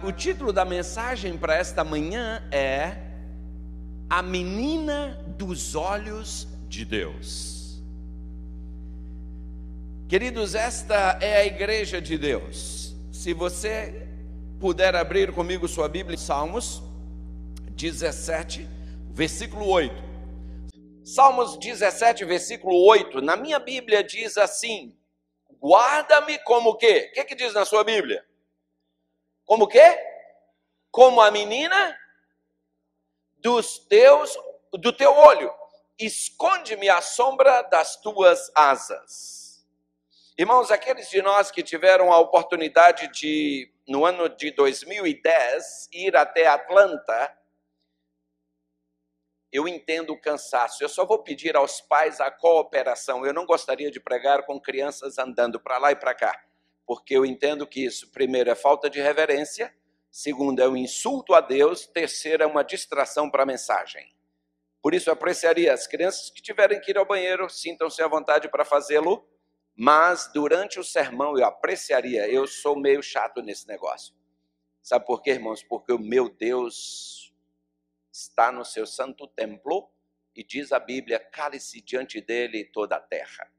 O título da mensagem para esta manhã é A Menina dos Olhos de Deus. Queridos, esta é a igreja de Deus. Se você puder abrir comigo sua Bíblia, Salmos 17, versículo 8. Salmos 17, versículo 8, na minha Bíblia diz assim: guarda-me como o quê? O que diz na sua Bíblia? Como o quê? Como a menina do teu olho. Esconde-me à sombra das tuas asas. Irmãos, aqueles de nós que tiveram a oportunidade de, no ano de 2010, ir até Atlanta, eu entendo o cansaço. Eu só vou pedir aos pais a cooperação. Eu não gostaria de pregar com crianças andando para lá e para cá, porque eu entendo que isso, primeiro, é falta de reverência, segundo, é um insulto a Deus, terceiro, é uma distração para a mensagem. Por isso, eu apreciaria as crianças que tiverem que ir ao banheiro, sintam-se à vontade para fazê-lo, mas durante o sermão eu apreciaria. Eu sou meio chato nesse negócio. Sabe por quê, irmãos? Porque o meu Deus está no seu santo templo e diz a Bíblia, cale-se diante dele toda a terra.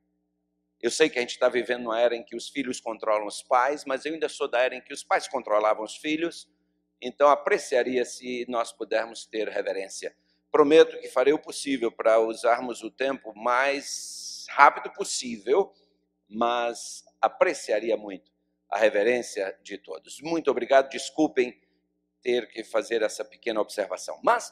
Eu sei que a gente está vivendo uma era em que os filhos controlam os pais, mas eu ainda sou da era em que os pais controlavam os filhos, então apreciaria se nós pudermos ter reverência. Prometo que farei o possível para usarmos o tempo mais rápido possível, mas apreciaria muito a reverência de todos. Muito obrigado, desculpem ter que fazer essa pequena observação. Mas,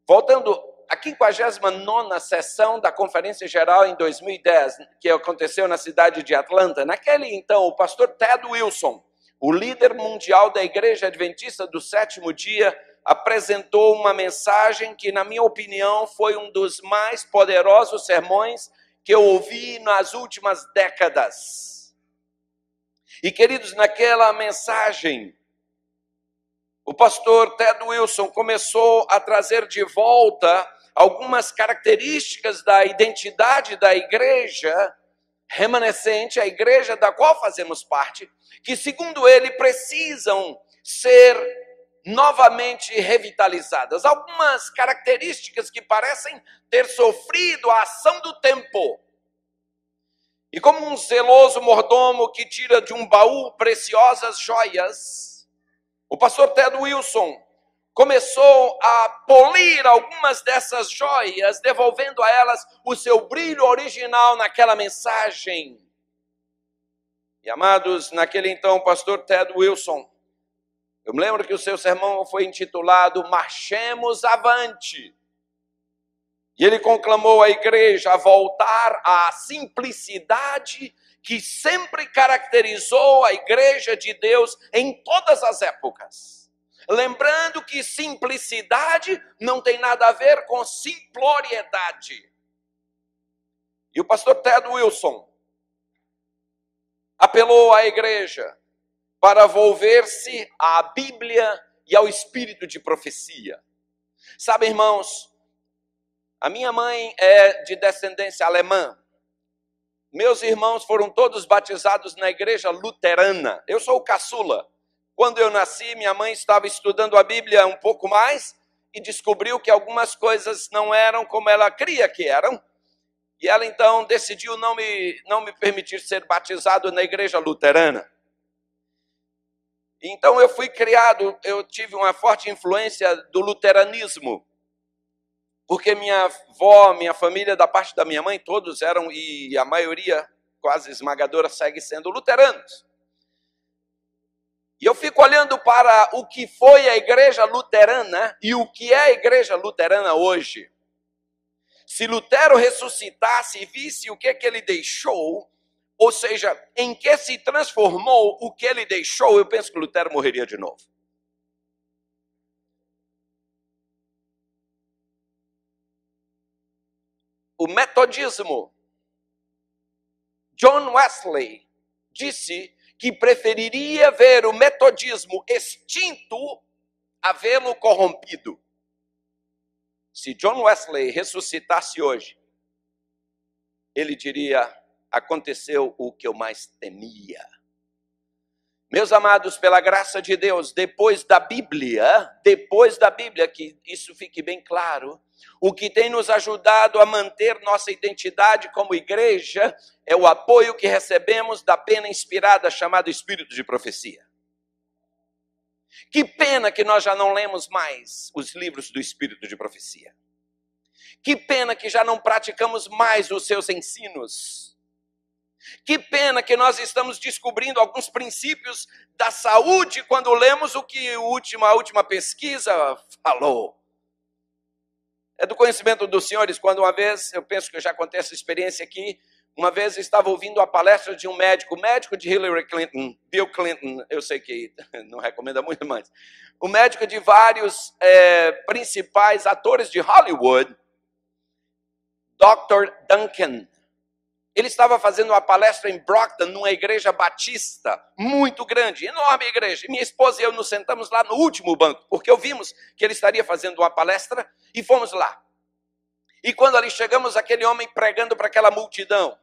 voltando à 59ª sessão da Conferência Geral em 2010, que aconteceu na cidade de Atlanta, naquele então, o pastor Ted Wilson, o líder mundial da Igreja Adventista do Sétimo Dia, apresentou uma mensagem que, na minha opinião, foi um dos mais poderosos sermões que eu ouvi nas últimas décadas. E, queridos, naquela mensagem, o pastor Ted Wilson começou a trazer de volta algumas características da identidade da igreja remanescente, a igreja da qual fazemos parte, que, segundo ele, precisam ser novamente revitalizadas. Algumas características que parecem ter sofrido a ação do tempo. E como um zeloso mordomo que tira de um baú preciosas joias, o pastor Ted Wilson começou a polir algumas dessas joias, devolvendo a elas o seu brilho original naquela mensagem. E, amados, naquele então, o pastor Ted Wilson, eu me lembro que o seu sermão foi intitulado Marchemos Avante. E ele conclamou a igreja a voltar à simplicidade que sempre caracterizou a igreja de Deus em todas as épocas. Lembrando que simplicidade não tem nada a ver com simploriedade. E o pastor Ted Wilson apelou à igreja para volver-se à Bíblia e ao espírito de profecia. Sabe, irmãos, a minha mãe é de descendência alemã. Meus irmãos foram todos batizados na igreja luterana. Eu sou o caçula. Quando eu nasci, minha mãe estava estudando a Bíblia um pouco mais e descobriu que algumas coisas não eram como ela cria que eram. E ela, então, decidiu não me permitir ser batizado na igreja luterana. Então, eu fui criado, eu tive uma forte influência do luteranismo. Porque minha avó, minha família, da parte da minha mãe, todos eram, e a maioria, quase esmagadora, segue sendo luteranos. E eu fico olhando para o que foi a igreja luterana e o que é a igreja luterana hoje. Se Lutero ressuscitasse e visse o que ele deixou, ou seja, em que se transformou o que ele deixou, eu penso que Lutero morreria de novo. O metodismo. John Wesley disse que preferiria ver o metodismo extinto a vê-lo corrompido. Se John Wesley ressuscitasse hoje, ele diria, aconteceu o que eu mais temia. Meus amados, pela graça de Deus, depois da Bíblia, que isso fique bem claro, o que tem nos ajudado a manter nossa identidade como igreja é o apoio que recebemos da pena inspirada chamada Espírito de Profecia. Que pena que nós já não lemos mais os livros do Espírito de Profecia. Que pena que já não praticamos mais os seus ensinos. Que pena que nós estamos descobrindo alguns princípios da saúde quando lemos o que a última pesquisa falou. É do conhecimento dos senhores, quando uma vez, eu penso que eu já contei essa experiência aqui, uma vez eu estava ouvindo a palestra de um médico, de Hillary Clinton, Bill Clinton, eu sei que não recomenda muito, mas o médico de vários principais atores de Hollywood, Dr. Duncan. Ele estava fazendo uma palestra em Brockton, numa igreja batista, muito grande, enorme igreja. Minha esposa e eu nos sentamos lá no último banco, porque ouvimos que ele estaria fazendo uma palestra e fomos lá. E quando ali chegamos, aquele homem pregando para aquela multidão,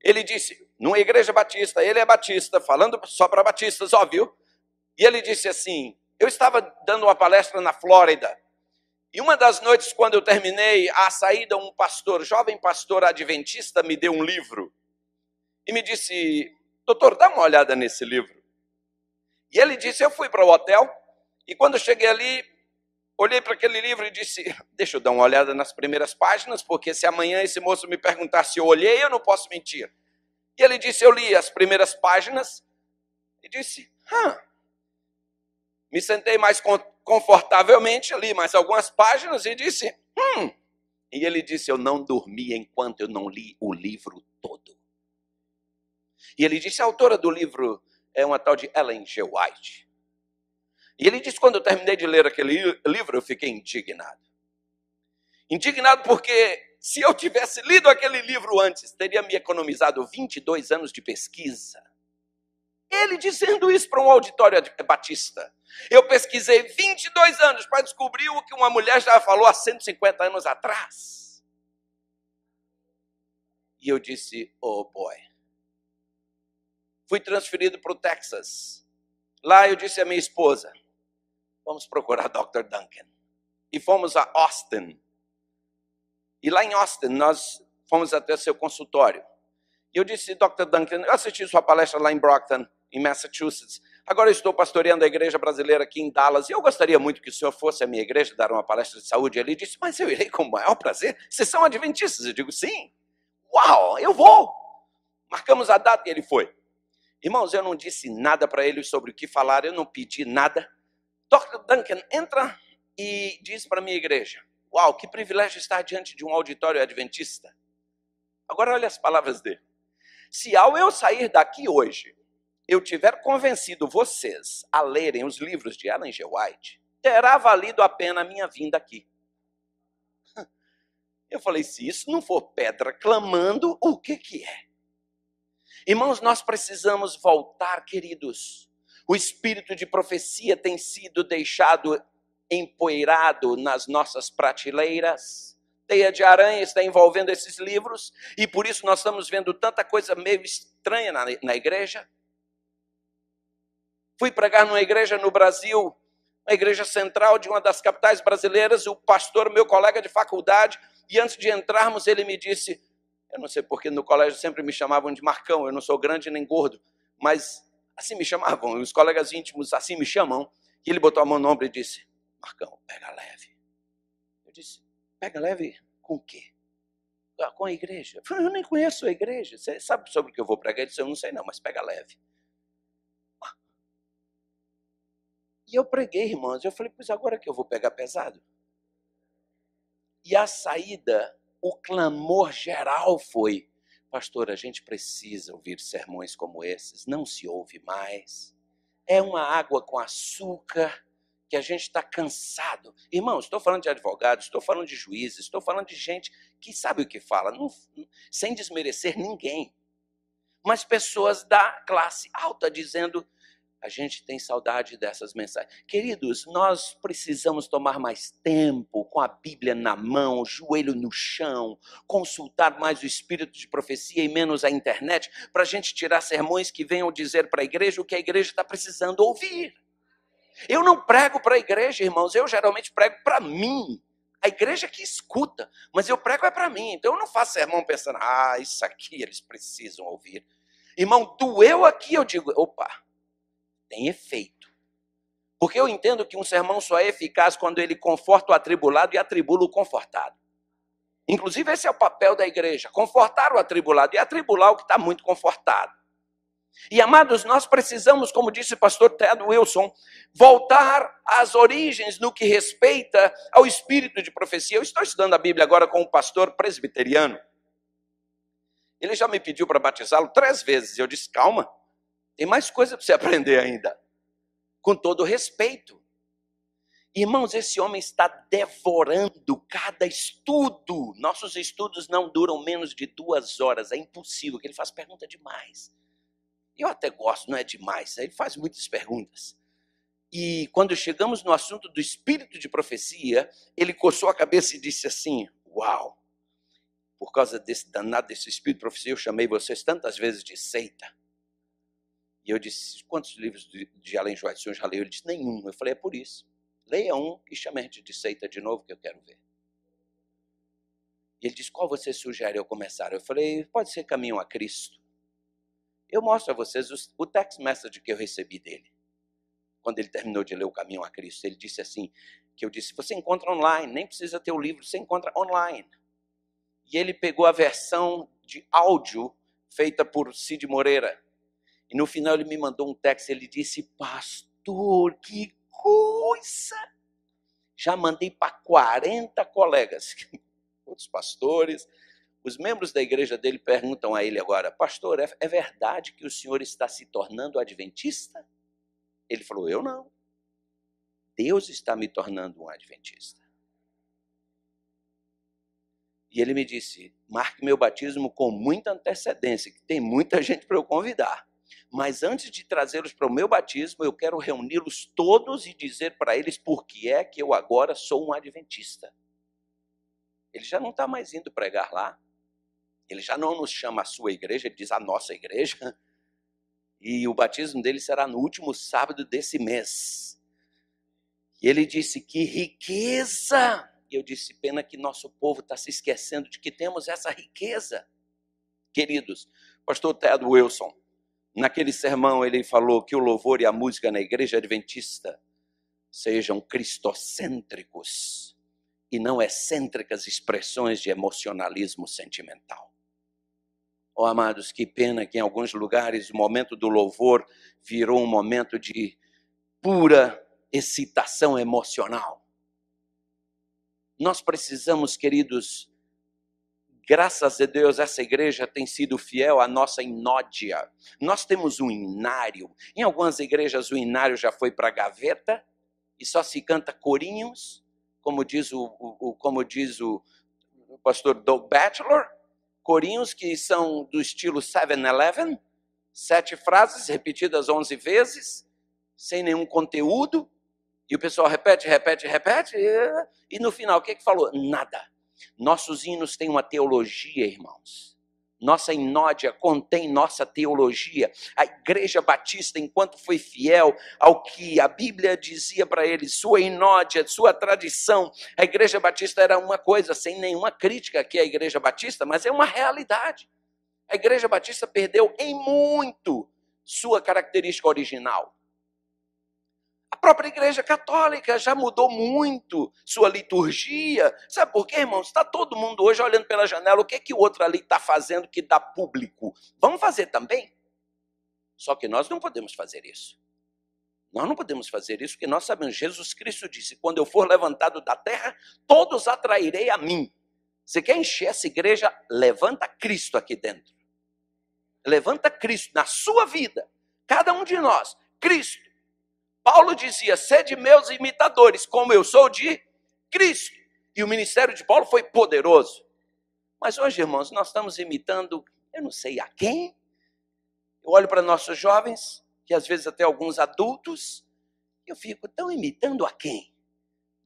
ele disse, numa igreja batista, ele é batista, falando só para batistas, óbvio. E ele disse assim, eu estava dando uma palestra na Flórida, e uma das noites, quando eu terminei, à saída, um pastor, jovem pastor adventista, me deu um livro. E me disse, doutor, dá uma olhada nesse livro. E ele disse, eu fui para o hotel, e quando eu cheguei ali, olhei para aquele livro e disse, deixa eu dar uma olhada nas primeiras páginas, porque se amanhã esse moço me perguntar se eu olhei, eu não posso mentir. E ele disse, eu li as primeiras páginas, e disse, Me sentei mais confortavelmente, li mais algumas páginas e disse, E ele disse, eu não dormi enquanto eu não li o livro todo. E ele disse, a autora do livro é uma tal de Ellen G. White. E ele disse, quando eu terminei de ler aquele livro, eu fiquei indignado. Indignado porque, se eu tivesse lido aquele livro antes, teria me economizado 22 anos de pesquisa. Ele dizendo isso para um auditório batista. Eu pesquisei 22 anos para descobrir o que uma mulher já falou há 150 anos atrás. E eu disse, oh boy. Fui transferido para o Texas. Lá eu disse à minha esposa, vamos procurar Dr. Duncan. E fomos a Austin. E lá em Austin nós fomos até seu consultório. E eu disse, Dr. Duncan, eu assisti sua palestra lá em Brockton, em Massachusetts. Agora eu estou pastoreando a igreja brasileira aqui em Dallas, e eu gostaria muito que o senhor fosse à minha igreja dar uma palestra de saúde. Ele disse, mas eu irei com o maior prazer. Vocês são adventistas? Eu digo, sim. Uau, eu vou. Marcamos a data e ele foi. Irmãos, eu não disse nada para ele sobre o que falar, eu não pedi nada. Dr. Duncan, entra e diz para a minha igreja, uau, que privilégio estar diante de um auditório adventista. Agora olha as palavras dele. Se ao eu sair daqui hoje, eu tiver convencido vocês a lerem os livros de Ellen G. White, terá valido a pena a minha vinda aqui. Eu falei, se isso não for pedra clamando, o que é? Irmãos, nós precisamos voltar, queridos. O espírito de profecia tem sido deixado empoeirado nas nossas prateleiras. Teia de aranha está envolvendo esses livros, e por isso nós estamos vendo tanta coisa meio estranha na igreja. Fui pregar numa igreja no Brasil, uma igreja central de uma das capitais brasileiras, o pastor, meu colega de faculdade, e antes de entrarmos ele me disse, eu não sei porque no colégio sempre me chamavam de Marcão, eu não sou grande nem gordo, mas assim me chamavam, os colegas íntimos assim me chamam, e ele botou a mão no ombro e disse, Marcão, pega leve. Eu disse, pega leve com o quê? Com a igreja. Eu falei, eu nem conheço a igreja, você sabe sobre o que eu vou pregar? Ele disse, eu não sei não, mas pega leve. E eu preguei, irmãos, eu falei, pois agora que eu vou pegar pesado. E a saída, o clamor geral foi, pastor, a gente precisa ouvir sermões como esses, não se ouve mais. É uma água com açúcar, que a gente está cansado. Irmãos, estou falando de advogados, estou falando de juízes, estou falando de gente que sabe o que fala, sem desmerecer ninguém. Mas pessoas da classe alta dizendo, A gente tem saudade dessas mensagens. Queridos, nós precisamos tomar mais tempo com a Bíblia na mão, joelho no chão, consultar mais o espírito de profecia e menos a internet, para a gente tirar sermões que venham dizer para a igreja o que a igreja está precisando ouvir. Eu não prego para a igreja, irmãos, eu geralmente prego para mim. A igreja que escuta, mas eu prego é para mim. Então eu não faço sermão pensando, isso aqui eles precisam ouvir. Irmão, doeu aqui, eu digo, opa, tem efeito. Porque eu entendo que um sermão só é eficaz quando ele conforta o atribulado e atribula o confortado. Inclusive, esse é o papel da igreja, confortar o atribulado e atribular o que está muito confortado. E, amados, nós precisamos, como disse o pastor Ted Wilson, voltar às origens no que respeita ao espírito de profecia. Eu estou estudando a Bíblia agora com um pastor presbiteriano. Ele já me pediu para batizá-lo 3 vezes. Eu disse, calma, tem mais coisa para você aprender ainda. Com todo respeito. Irmãos, esse homem está devorando cada estudo. Nossos estudos não duram menos de 2 horas. É impossível, que ele faz pergunta demais. Eu até gosto, não é demais. Ele faz muitas perguntas. E quando chegamos no assunto do espírito de profecia, ele coçou a cabeça e disse assim, uau, por causa desse danado desse espírito de profecia, eu chamei vocês tantas vezes de seita. E eu disse, quantos livros de Ellen White o senhor já leu? Ele disse, nenhum. Eu falei, é por isso. Leia um e chame a gente de seita de novo, que eu quero ver. E ele disse, qual você sugere eu começar? Eu falei, pode ser Caminho a Cristo. Eu mostro a vocês o text message que eu recebi dele. Quando ele terminou de ler o Caminho a Cristo, ele disse assim, que eu disse, você encontra online, nem precisa ter o livro, você encontra online. E ele pegou a versão de áudio feita por Cid Moreira. E no final ele me mandou um texto, ele disse, pastor, que coisa! Já mandei para 40 colegas, outros pastores. Os membros da igreja dele perguntam a ele agora, pastor, é verdade que o senhor está se tornando adventista? Ele falou, eu não. Deus está me tornando um adventista. E ele me disse, marque meu batismo com muita antecedência, que tem muita gente para eu convidar. Mas antes de trazê-los para o meu batismo, eu quero reuni-los todos e dizer para eles por que é que eu agora sou um adventista. Ele já não está mais indo pregar lá. Ele já não nos chama a sua igreja, ele diz a nossa igreja. E o batismo dele será no último sábado desse mês. E ele disse, que riqueza! E eu disse, pena que nosso povo está se esquecendo de que temos essa riqueza. Queridos, pastor Ted Wilson, naquele sermão ele falou que o louvor e a música na igreja adventista sejam cristocêntricos e não excêntricas expressões de emocionalismo sentimental. Oh, amados, que pena que em alguns lugares o momento do louvor virou um momento de pura excitação emocional. Nós precisamos, queridos, graças a Deus, essa igreja tem sido fiel à nossa inódia. Nós temos um inário. Em algumas igrejas o inário já foi para a gaveta e só se canta corinhos, como diz o pastor Doug Batchelor, corinhos que são do estilo 7-Eleven, 7 frases repetidas 11 vezes, sem nenhum conteúdo, e o pessoal repete, e no final, o que falou? Nada. Nossos hinos têm uma teologia, irmãos. Nossa inódia contém nossa teologia. A Igreja Batista, enquanto foi fiel ao que a Bíblia dizia para eles, sua inódia, sua tradição, a Igreja Batista era uma coisa, sem nenhuma crítica aqui à Igreja Batista, mas é uma realidade. A Igreja Batista perdeu em muito sua característica original. A própria Igreja Católica já mudou muito sua liturgia. Sabe por quê, irmãos? Está todo mundo hoje olhando pela janela, o que o outro ali está fazendo que dá público? Vamos fazer também? Só que nós não podemos fazer isso. Nós não podemos fazer isso porque nós sabemos, Jesus Cristo disse, quando eu for levantado da terra, todos atrairei a mim. Você quer encher essa igreja? Levanta Cristo aqui dentro. Levanta Cristo na sua vida. Cada um de nós. Cristo. Paulo dizia, sede meus imitadores, como eu sou de Cristo. E o ministério de Paulo foi poderoso. Mas hoje, irmãos, nós estamos imitando, eu não sei a quem. Eu olho para nossos jovens, que às vezes até alguns adultos, eu fico, estão imitando a quem?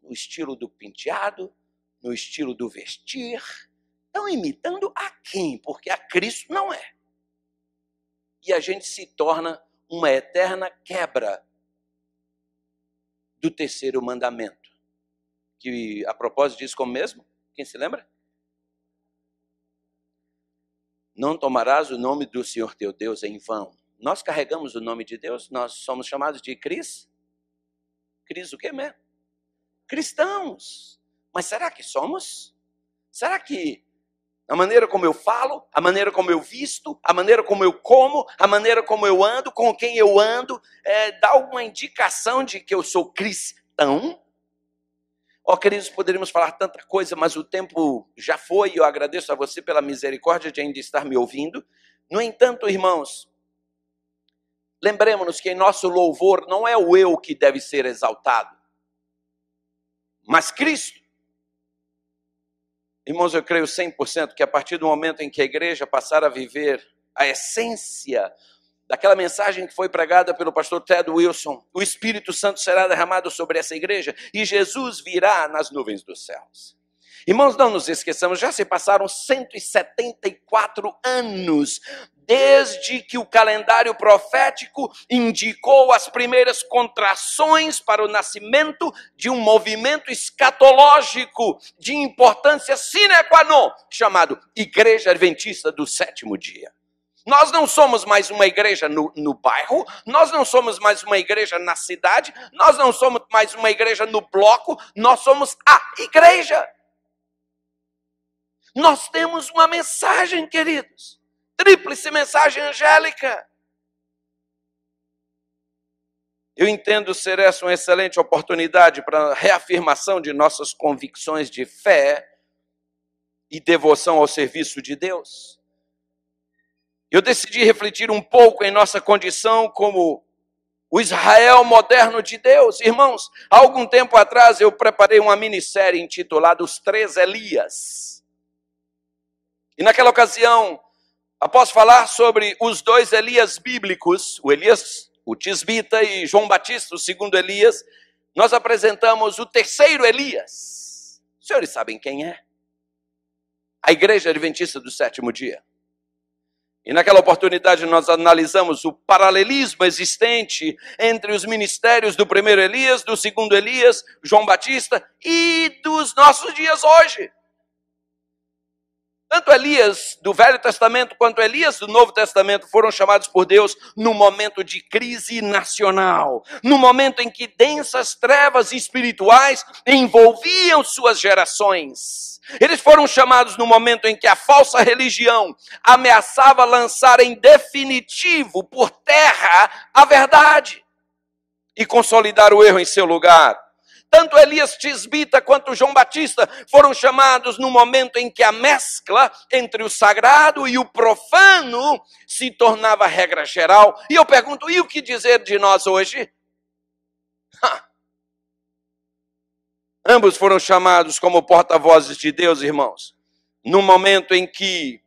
No estilo do penteado, no estilo do vestir, estão imitando a quem? Porque a Cristo não é. E a gente se torna uma eterna quebra do terceiro mandamento. Que a propósito diz como mesmo? Quem se lembra? Não tomarás o nome do Senhor teu Deus em vão. Nós carregamos o nome de Deus, nós somos chamados de Cris o quê mesmo? Cristãos. Mas será que somos? Será que a maneira como eu falo, a maneira como eu visto, a maneira como eu como, a maneira como eu ando, com quem eu ando, dá alguma indicação de que eu sou cristão? Queridos, poderíamos falar tanta coisa, mas o tempo já foi e eu agradeço a você pela misericórdia de ainda estar me ouvindo. No entanto, irmãos, lembremos-nos que em nosso louvor não é o eu que deve ser exaltado, mas Cristo. Irmãos, eu creio 100% que a partir do momento em que a igreja passar a viver a essência daquela mensagem que foi pregada pelo pastor Ted Wilson, o Espírito Santo será derramado sobre essa igreja e Jesus virá nas nuvens dos céus. Irmãos, não nos esqueçamos, já se passaram 174 anos desde que o calendário profético indicou as primeiras contrações para o nascimento de um movimento escatológico de importância sine qua non, chamado Igreja Adventista do Sétimo Dia. Nós não somos mais uma igreja no bairro, nós não somos mais uma igreja na cidade, nós não somos mais uma igreja no bloco, nós somos a igreja. Nós temos uma mensagem, queridos, tríplice mensagem angélica. Eu entendo ser essa uma excelente oportunidade para a reafirmação de nossas convicções de fé e devoção ao serviço de Deus. Eu decidi refletir um pouco em nossa condição como o Israel moderno de Deus. Irmãos, há algum tempo atrás eu preparei uma minissérie intitulada Os Três Elias. E naquela ocasião, após falar sobre os dois Elias bíblicos, o Elias, o Tisbita e João Batista, o segundo Elias, nós apresentamos o terceiro Elias. Os senhores sabem quem é? A Igreja Adventista do Sétimo Dia. E naquela oportunidade nós analisamos o paralelismo existente entre os ministérios do primeiro Elias, do segundo Elias, João Batista e dos nossos dias hoje. Tanto Elias do Velho Testamento quanto Elias do Novo Testamento foram chamados por Deus num momento de crise nacional, no momento em que densas trevas espirituais envolviam suas gerações. Eles foram chamados no momento em que a falsa religião ameaçava lançar em definitivo por terra a verdade e consolidar o erro em seu lugar. Tanto Elias Tisbita quanto João Batista foram chamados no momento em que a mescla entre o sagrado e o profano se tornava regra geral. E eu pergunto, e o que dizer de nós hoje? Ambos foram chamados como porta-vozes de Deus, irmãos, no momento em que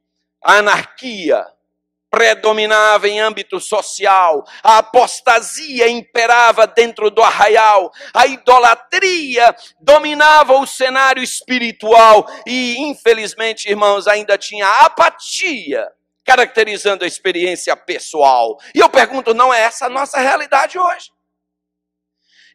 a anarquia predominava em âmbito social, a apostasia imperava dentro do arraial, a idolatria dominava o cenário espiritual e, infelizmente, irmãos, ainda tinha a apatia caracterizando a experiência pessoal. E eu pergunto, não é essa a nossa realidade hoje?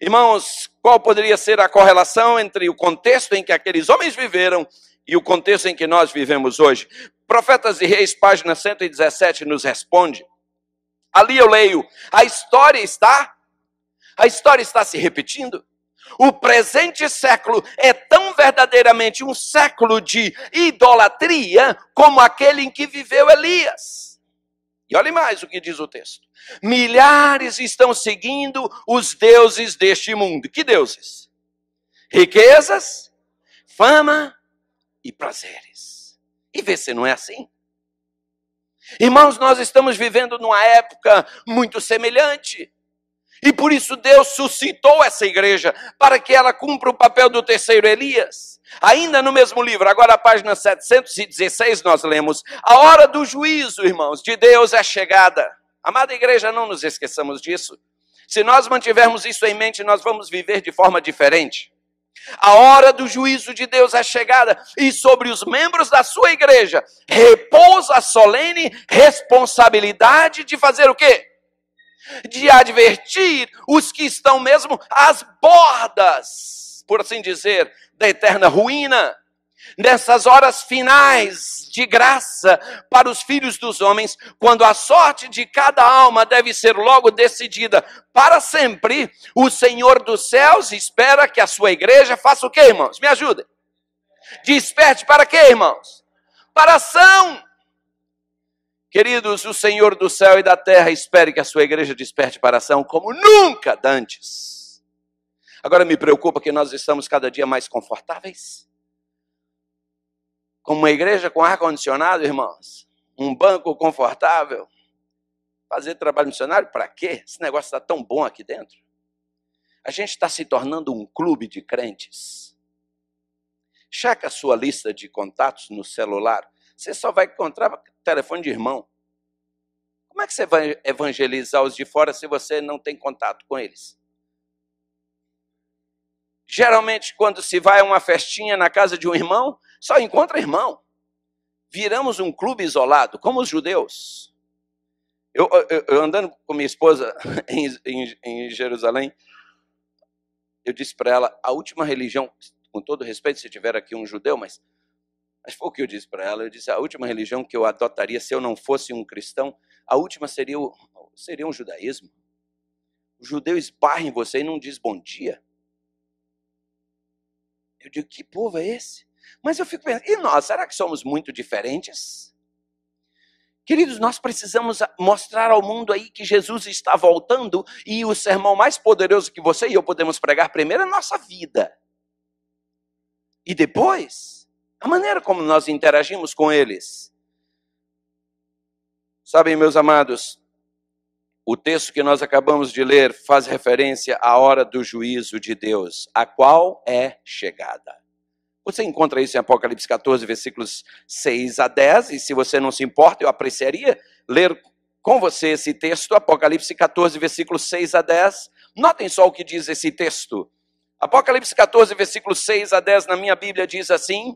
Irmãos, qual poderia ser a correlação entre o contexto em que aqueles homens viveram e o contexto em que nós vivemos hoje? Profetas e Reis, página 117, nos responde. Ali eu leio, a história está se repetindo. O presente século é tão verdadeiramente um século de idolatria como aquele em que viveu Elias. E olhe mais o que diz o texto. Milhares estão seguindo os deuses deste mundo. Que deuses? Riquezas, fama e prazeres. E vê se não é assim. Irmãos, nós estamos vivendo numa época muito semelhante. E por isso Deus suscitou essa igreja para que ela cumpra o papel do terceiro Elias. Ainda no mesmo livro, agora a página 716, nós lemos: a hora do juízo, irmãos, de Deus é chegada. Amada igreja, não nos esqueçamos disso. Se nós mantivermos isso em mente, nós vamos viver de forma diferente. A hora do juízo de Deus é chegada e sobre os membros da sua igreja repousa a solene responsabilidade de fazer o quê? De advertir os que estão mesmo às bordas, por assim dizer, da eterna ruína. Nessas horas finais de graça para os filhos dos homens, quando a sorte de cada alma deve ser logo decidida para sempre, o Senhor dos céus espera que a sua igreja faça o quê, irmãos? Me ajudem. Desperte para quê, irmãos? Para a ação. Queridos, o Senhor do céu e da terra espere que a sua igreja desperte para a ação como nunca dantes. Agora me preocupa que nós estamos cada dia mais confortáveis. Como uma igreja com ar-condicionado, irmãos, um banco confortável, fazer trabalho missionário para quê? Esse negócio está tão bom aqui dentro. A gente está se tornando um clube de crentes. Checa a sua lista de contatos no celular. Você só vai encontrar telefone de irmão. Como é que você vai evangelizar os de fora se você não tem contato com eles? Geralmente, quando se vai a uma festinha na casa de um irmão, só encontra irmão. Viramos um clube isolado, como os judeus. Eu andando com minha esposa em Jerusalém, eu disse para ela, a última religião, com todo respeito, se tiver aqui um judeu, mas foi o que eu disse para ela, eu disse, a última religião que eu adotaria se eu não fosse um cristão, a última seria um judaísmo. O judeu esbarra em você e não diz bom dia. Eu digo, que povo é esse? Mas eu fico pensando, e nós, será que somos muito diferentes? Queridos, nós precisamos mostrar ao mundo aí que Jesus está voltando e o sermão mais poderoso que você e eu podemos pregar primeiro é a nossa vida. E depois, a maneira como nós interagimos com eles. Sabem, meus amados, o texto que nós acabamos de ler faz referência à hora do juízo de Deus, a qual é chegada. Você encontra isso em Apocalipse 14, versículos 6 a 10, e se você não se importa, eu apreciaria ler com você esse texto, Apocalipse 14, versículos 6 a 10. Notem só o que diz esse texto. Apocalipse 14, versículos 6 a 10, na minha Bíblia diz assim,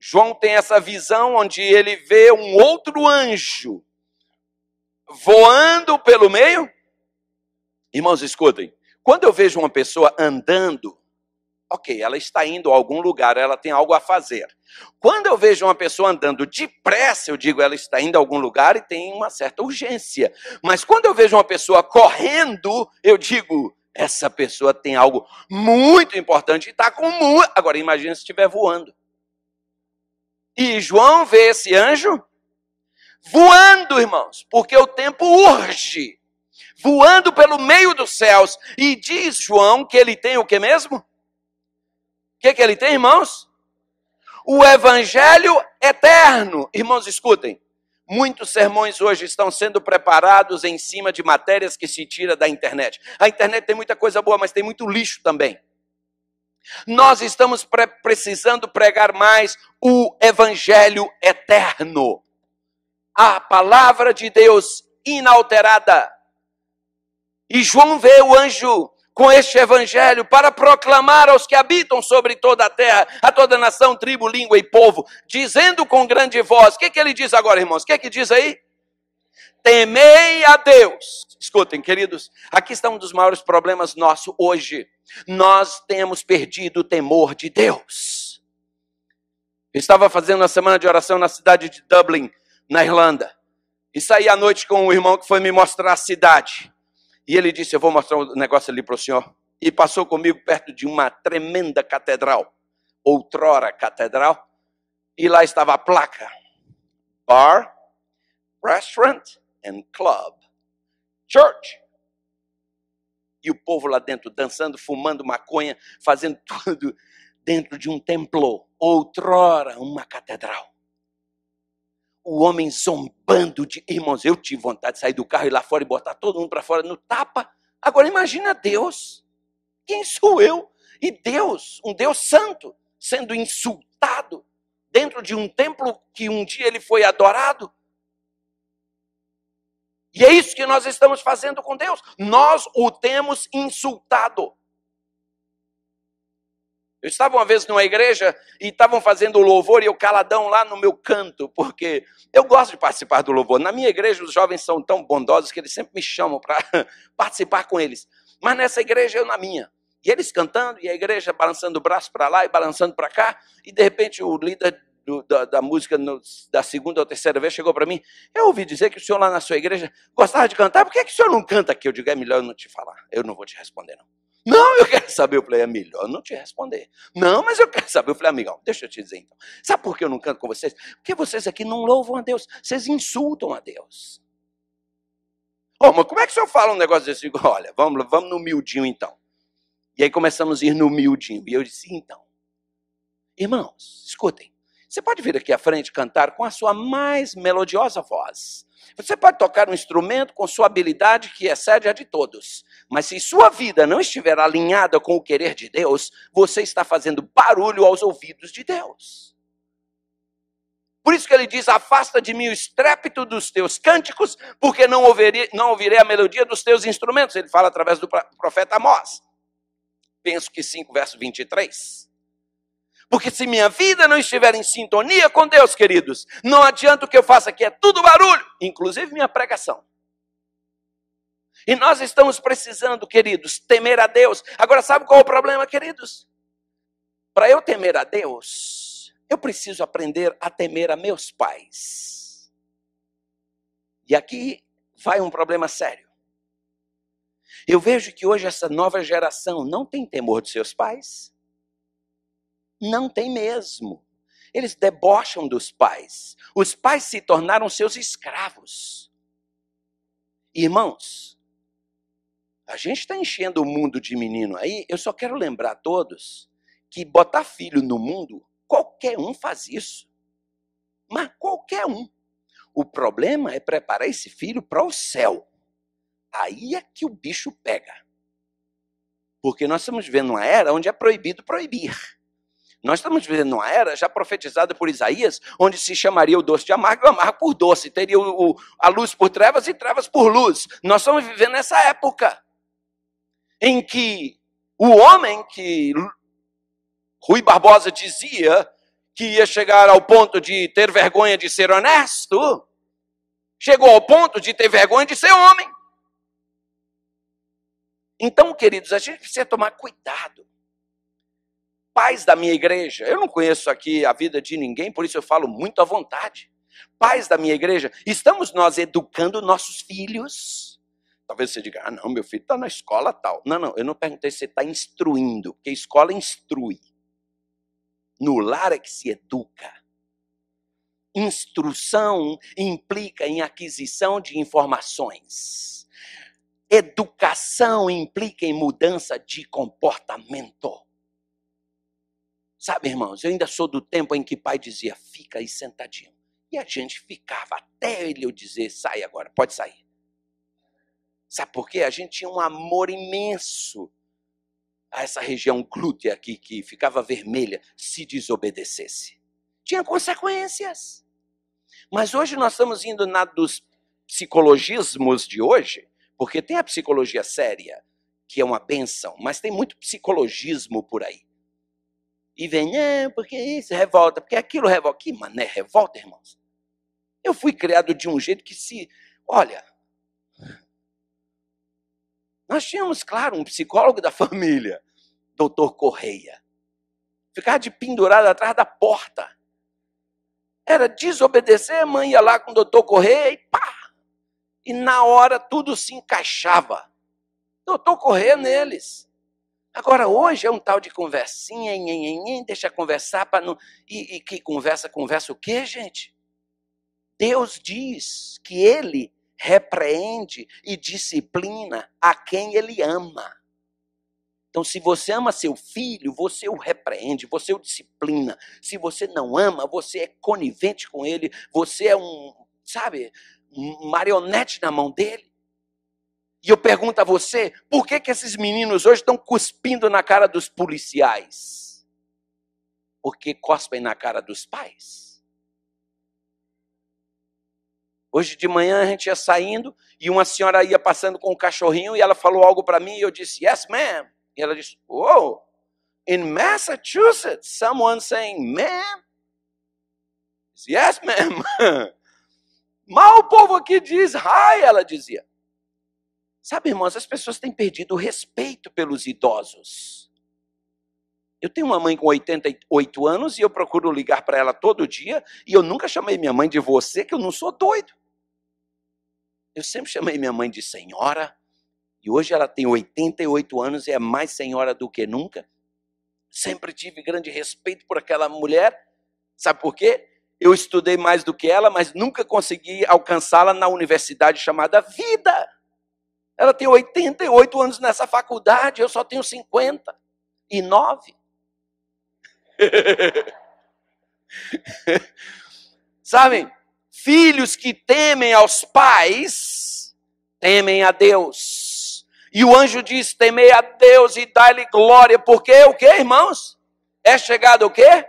João tem essa visão onde ele vê um outro anjo voando pelo meio. Irmãos, escutem, quando eu vejo uma pessoa andando, ok, ela está indo a algum lugar, ela tem algo a fazer. Quando eu vejo uma pessoa andando depressa, eu digo, ela está indo a algum lugar e tem uma certa urgência. Mas quando eu vejo uma pessoa correndo, eu digo, essa pessoa tem algo muito importante e está com muito... Agora, imagina se estiver voando. E João vê esse anjo voando, irmãos, porque o tempo urge. Voando pelo meio dos céus. E diz João que ele tem o que mesmo? O que ele tem, irmãos? O evangelho eterno. Irmãos, escutem. Muitos sermões hoje estão sendo preparados em cima de matérias que se tira da internet. A internet tem muita coisa boa, mas tem muito lixo também. Nós estamos precisando pregar mais o evangelho eterno. A palavra de Deus inalterada. E João vê o anjo com este evangelho para proclamar aos que habitam sobre toda a terra, a toda nação, tribo, língua e povo, dizendo com grande voz, o que ele diz agora, irmãos? O que diz aí? Temei a Deus. Escutem, queridos, aqui está um dos maiores problemas nossos hoje. Nós temos perdido o temor de Deus. Eu estava fazendo uma semana de oração na cidade de Dublin, na Irlanda, e saí à noite com um irmão que foi me mostrar a cidade. E ele disse, eu vou mostrar um negócio ali para o senhor. E passou comigo perto de uma tremenda catedral, outrora catedral, e lá estava a placa, Bar, Restaurant and Club, Church. E o povo lá dentro dançando, fumando maconha, fazendo tudo dentro de um templo, outrora uma catedral. O homem zombando de... Irmãos, eu tive vontade de sair do carro e ir lá fora e botar todo mundo para fora no tapa. Agora imagina Deus. Quem sou eu? E Deus, um Deus santo, sendo insultado dentro de um templo que um dia ele foi adorado. que nós estamos fazendo com Deus. Nós o temos insultado. Eu estava uma vez numa igreja e estavam fazendo louvor e eu caladão lá no meu canto, porque eu gosto de participar do louvor. Na minha igreja os jovens são tão bondosos que eles sempre me chamam para participar com eles. Mas nessa igreja eu na minha. E eles cantando e a igreja balançando o braço para lá e balançando para cá. E de repente o líder da música da segunda ou terceira vez chegou para mim. Eu ouvi dizer que o senhor lá na sua igreja gostava de cantar. Por que o senhor não canta aqui? Eu digo, é melhor eu não te falar. Eu não vou te responder não. Não, eu quero saber. Eu falei, é melhor não te responder. Não, mas eu quero saber. Eu falei, amigão, deixa eu te dizer então. Sabe por que eu não canto com vocês? Porque vocês aqui não louvam a Deus. Vocês insultam a Deus. Oh, mas como é que o senhor fala um negócio desse? Olha, vamos no miudinho então. E aí começamos a ir no miudinho. E eu disse, então, irmãos, escutem. Você pode vir aqui à frente cantar com a sua mais melodiosa voz. Você pode tocar um instrumento com sua habilidade que excede a de todos. Mas se sua vida não estiver alinhada com o querer de Deus, você está fazendo barulho aos ouvidos de Deus. Por isso que ele diz, afasta de mim o estrépito dos teus cânticos, porque não ouvirei a melodia dos teus instrumentos. Ele fala através do profeta Amós. Penso que 5, verso 23. Porque se minha vida não estiver em sintonia com Deus, queridos, não adianta o que eu faça aqui, é tudo barulho, inclusive minha pregação. E nós estamos precisando, queridos, temer a Deus. Agora, sabe qual é o problema, queridos? Para eu temer a Deus, eu preciso aprender a temer a meus pais. E aqui vai um problema sério. Eu vejo que hoje essa nova geração não tem temor de seus pais. Não tem mesmo. Eles debocham dos pais. Os pais se tornaram seus escravos. Irmãos, a gente está enchendo o mundo de menino aí. Eu só quero lembrar a todos que botar filho no mundo, qualquer um faz isso. Mas qualquer um. O problema é preparar esse filho para o céu. Aí é que o bicho pega. Porque nós estamos vivendo uma era onde é proibido proibir. Nós estamos vivendo uma era já profetizada por Isaías, onde se chamaria o doce de amargo e o amargo por doce. Teria a luz por trevas e trevas por luz. Nós estamos vivendo nessa época em que o homem que Rui Barbosa dizia que ia chegar ao ponto de ter vergonha de ser honesto, chegou ao ponto de ter vergonha de ser homem. Então, queridos, a gente precisa tomar cuidado. Pais da minha igreja, eu não conheço aqui a vida de ninguém, por isso eu falo muito à vontade. Pais da minha igreja, estamos nós educando nossos filhos? Talvez você diga, não, meu filho está na escola tal. Não, eu não perguntei se você está instruindo, porque a escola instrui. No lar é que se educa. Instrução implica em aquisição de informações. Educação implica em mudança de comportamento. Sabe, irmãos, eu ainda sou do tempo em que pai dizia, fica aí sentadinho. E a gente ficava até ele eu dizer, sai agora, pode sair. Sabe por quê? A gente tinha um amor imenso a essa região glútea aqui, que ficava vermelha, se desobedecesse. Tinha consequências. Mas hoje nós estamos indo na dos psicologismos de hoje, porque tem a psicologia séria, que é uma bênção, mas tem muito psicologismo por aí. E vem, porque isso revolta, porque aquilo revolta. Que mané revolta, irmãos? Eu fui criado de um jeito que olha, nós tínhamos, claro, um psicólogo da família, doutor Correia. Ficava de pendurado atrás da porta. Era desobedecer, a mãe ia lá com o doutor Correia e pá! E na hora tudo se encaixava. Doutor Correia neles. Agora, hoje é um tal de conversinha, deixa conversar para não... E que conversa o quê, gente? Deus diz que ele repreende e disciplina a quem ele ama. Então, se você ama seu filho, você o repreende, você o disciplina. Se você não ama, você é conivente com ele, você é um marionete na mão dele. E eu pergunto a você, por que esses meninos hoje estão cuspindo na cara dos policiais? Porque cospem na cara dos pais. Hoje de manhã a gente ia saindo e uma senhora ia passando com um cachorrinho e ela falou algo para mim e eu disse, yes, ma'am. E ela disse, oh, in Massachusetts, someone saying, ma'am? Yes, ma'am. Mal o povo aqui diz, hi, ela dizia. Sabe, irmãos, as pessoas têm perdido o respeito pelos idosos. Eu tenho uma mãe com 88 anos e eu procuro ligar para ela todo dia e eu nunca chamei minha mãe de você, que eu não sou doido. Eu sempre chamei minha mãe de senhora e hoje ela tem 88 anos e é mais senhora do que nunca. Sempre tive grande respeito por aquela mulher. Sabe por quê? Eu estudei mais do que ela, mas nunca consegui alcançá-la na universidade chamada vida. Ela tem 88 anos nessa faculdade, eu só tenho 59. Sabem, filhos que temem aos pais, temem a Deus. E o anjo diz, temei a Deus e dá-lhe glória, porque o quê, irmãos? É chegado o quê?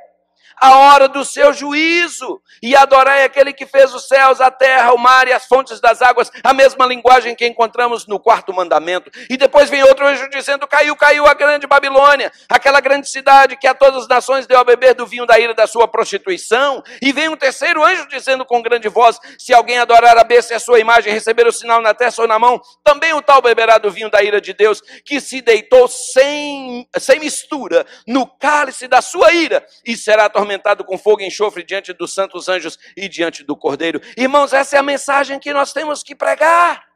A hora do seu juízo, e adorai aquele que fez os céus, a terra, o mar e as fontes das águas, a mesma linguagem que encontramos no 4º mandamento. E depois vem outro anjo dizendo, caiu a grande Babilônia, aquela grande cidade que a todas as nações deu a beber do vinho da ira da sua prostituição. E vem um terceiro anjo dizendo com grande voz, se alguém adorar a besta e a sua imagem, receber o sinal na testa ou na mão, também o tal beberá do vinho da ira de Deus, que se deitou sem mistura no cálice da sua ira, e será atormentado com fogo e enxofre diante dos santos anjos e diante do Cordeiro. Irmãos, essa é a mensagem que nós temos que pregar.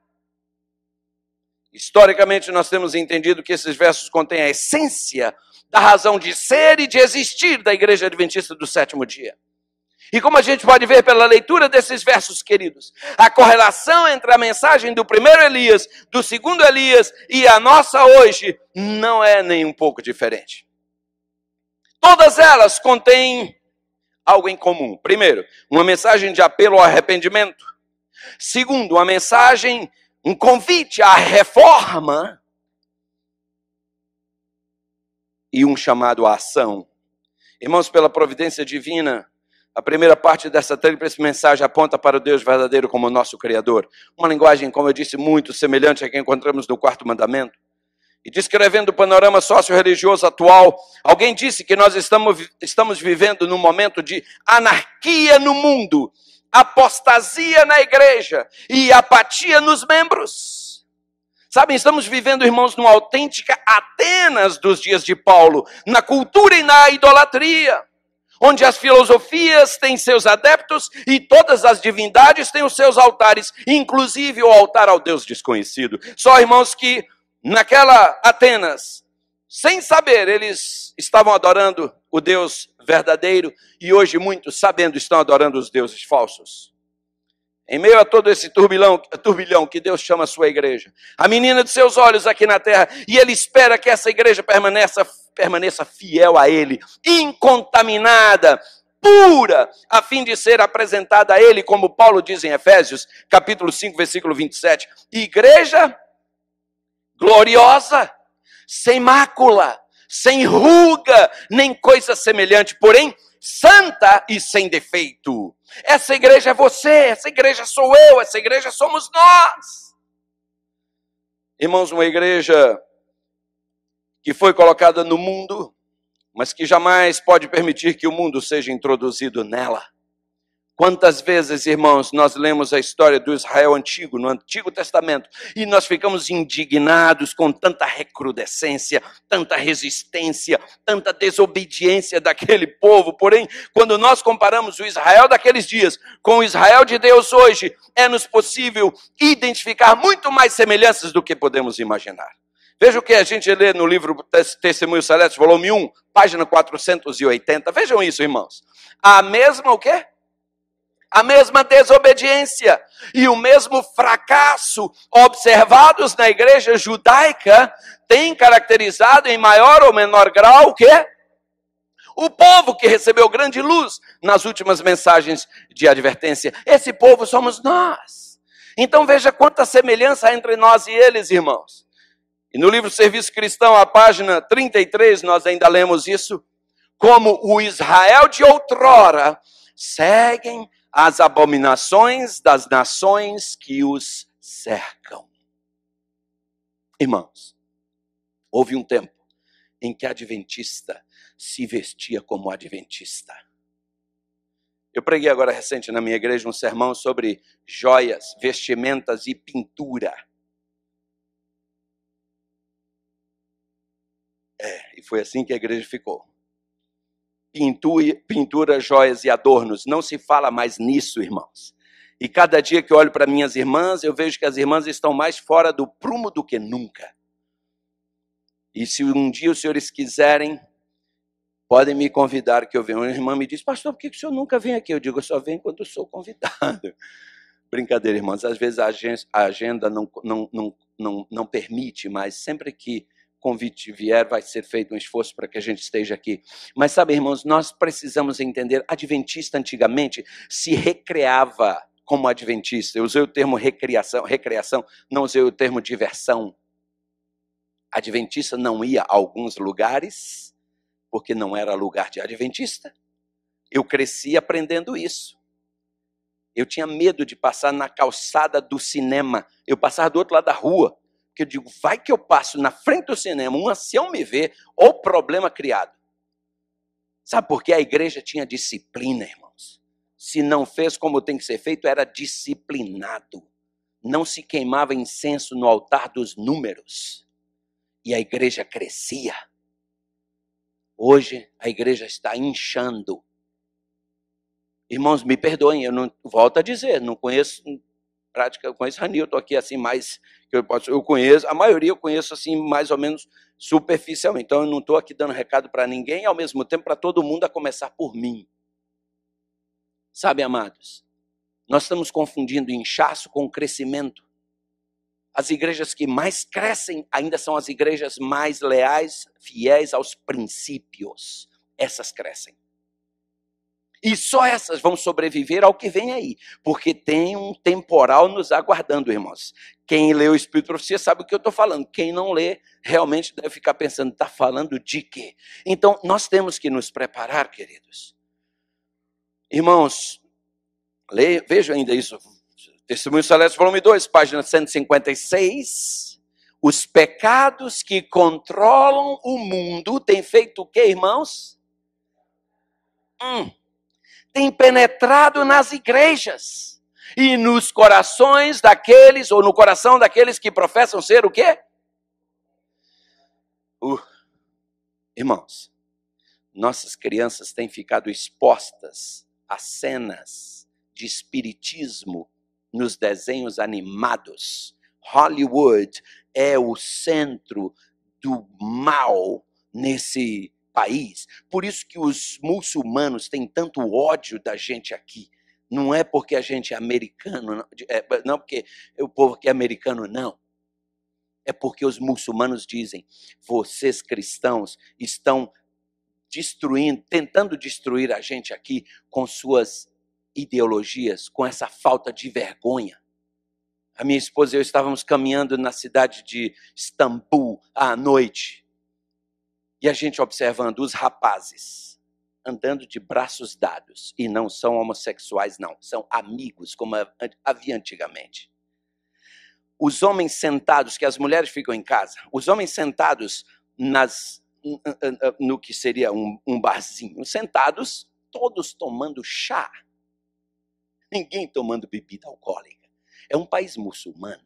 Historicamente, nós temos entendido que esses versos contêm a essência da razão de ser e de existir da Igreja Adventista do Sétimo Dia. E como a gente pode ver pela leitura desses versos, queridos, a correlação entre a mensagem do primeiro Elias, do segundo Elias e a nossa hoje não é nem um pouco diferente. Todas elas contêm algo em comum. Primeiro, uma mensagem de apelo ao arrependimento. Segundo, uma mensagem, um convite à reforma. E um chamado à ação. Irmãos, pela providência divina, a primeira parte dessa tríplice mensagem aponta para o Deus verdadeiro como nosso Criador. Uma linguagem, como eu disse, muito semelhante à que encontramos no 4º mandamento. E descrevendo o panorama socio-religioso atual, alguém disse que nós estamos vivendo num momento de anarquia no mundo, apostasia na igreja e apatia nos membros. Sabem, estamos vivendo, irmãos, numa autêntica Atenas dos dias de Paulo, na cultura e na idolatria, onde as filosofias têm seus adeptos e todas as divindades têm os seus altares, inclusive o altar ao Deus desconhecido. Só, irmãos, que naquela Atenas, sem saber, eles estavam adorando o Deus verdadeiro e hoje muitos, sabendo, estão adorando os deuses falsos. Em meio a todo esse turbilhão que Deus chama a sua igreja, a menina de seus olhos aqui na terra, e Ele espera que essa igreja permaneça fiel a Ele, incontaminada, pura, a fim de ser apresentada a Ele, como Paulo diz em Efésios, capítulo 5, versículo 27, igreja gloriosa, sem mácula, sem ruga, nem coisa semelhante, porém santa e sem defeito. Essa igreja é você, essa igreja sou eu, essa igreja somos nós. Irmãos, uma igreja que foi colocada no mundo, mas que jamais pode permitir que o mundo seja introduzido nela. Quantas vezes, irmãos, nós lemos a história do Israel antigo, no Antigo Testamento, e nós ficamos indignados com tanta recrudescência, tanta resistência, tanta desobediência daquele povo. Porém, quando nós comparamos o Israel daqueles dias com o Israel de Deus hoje, é-nos possível identificar muito mais semelhanças do que podemos imaginar. Veja o que a gente lê no livro Testemunhos Celestes, volume 1, página 480. Vejam isso, irmãos. A mesma o quê? A mesma desobediência e o mesmo fracasso observados na igreja judaica tem caracterizado em maior ou menor grau o quê? O povo que recebeu grande luz nas últimas mensagens de advertência. Esse povo somos nós. Então veja quanta semelhança há entre nós e eles, irmãos. E no livro Serviço Cristão, a página 33, nós ainda lemos isso. Como o Israel de outrora seguem as abominações das nações que os cercam. Irmãos, houve um tempo em que a adventista se vestia como adventista. Eu preguei agora recente na minha igreja um sermão sobre joias, vestimentas e pintura. E foi assim que a igreja ficou. Pintura, joias e adornos. Não se fala mais nisso, irmãos. E cada dia que eu olho para minhas irmãs, eu vejo que as irmãs estão mais fora do prumo do que nunca. E se um dia os senhores quiserem, podem me convidar que eu venha. Uma irmã me diz, pastor, por que o senhor nunca vem aqui? Eu digo, eu só venho quando sou convidado. Brincadeira, irmãos. Às vezes a agenda não permite, mas sempre que convite vier, vai ser feito um esforço para que a gente esteja aqui. Mas sabe, irmãos, nós precisamos entender, adventista antigamente se recreava como adventista. Eu usei o termo recreação, não usei o termo diversão. Adventista não ia a alguns lugares, porque não era lugar de adventista. Eu cresci aprendendo isso. Eu tinha medo de passar na calçada do cinema. Eu passava do outro lado da rua. Porque eu digo, vai que eu passo na frente do cinema, um ancião me vê, ou problema criado. Sabe por quê? A igreja tinha disciplina, irmãos. Se não fez como tem que ser feito, era disciplinado. Não se queimava incenso no altar dos números. E a igreja crescia. Hoje, a igreja está inchando. Irmãos, me perdoem, eu não volto a dizer, não conheço... Eu conheço Ranilton aqui assim mais que eu conheço, a maioria eu conheço assim mais ou menos superficialmente. Então eu não estou aqui dando recado para ninguém, ao mesmo tempo para todo mundo, a começar por mim. Sabe, amados, nós estamos confundindo inchaço com crescimento. As igrejas que mais crescem ainda são as igrejas mais leais, fiéis aos princípios. Essas crescem. E só essas vão sobreviver ao que vem aí, porque tem um temporal nos aguardando, irmãos. Quem lê o Espírito de Profecia sabe o que eu estou falando. Quem não lê, realmente deve ficar pensando, está falando de quê? Então, nós temos que nos preparar, queridos. Irmãos, vejam ainda isso. Testemunho Celeste, volume 2, página 156. Os pecados que controlam o mundo têm feito o quê, irmãos? Tem penetrado nas igrejas e nos corações daqueles, ou no coração daqueles que professam ser o quê? Irmãos, nossas crianças têm ficado expostas a cenas de espiritismo nos desenhos animados. Hollywood é o centro do mal nesse país. Por isso que os muçulmanos têm tanto ódio da gente aqui. Não é porque a gente é americano, não porque o povo que é americano, não. É porque os muçulmanos dizem, vocês cristãos estão tentando destruir a gente aqui com suas ideologias, com essa falta de vergonha. A minha esposa e eu estávamos caminhando na cidade de Istambul à noite. E a gente observando os rapazes andando de braços dados. E não são homossexuais, não. São amigos, como havia antigamente. Os homens sentados, que as mulheres ficam em casa, os homens sentados no que seria um barzinho, sentados, todos tomando chá. Ninguém tomando bebida alcoólica. É um país muçulmano.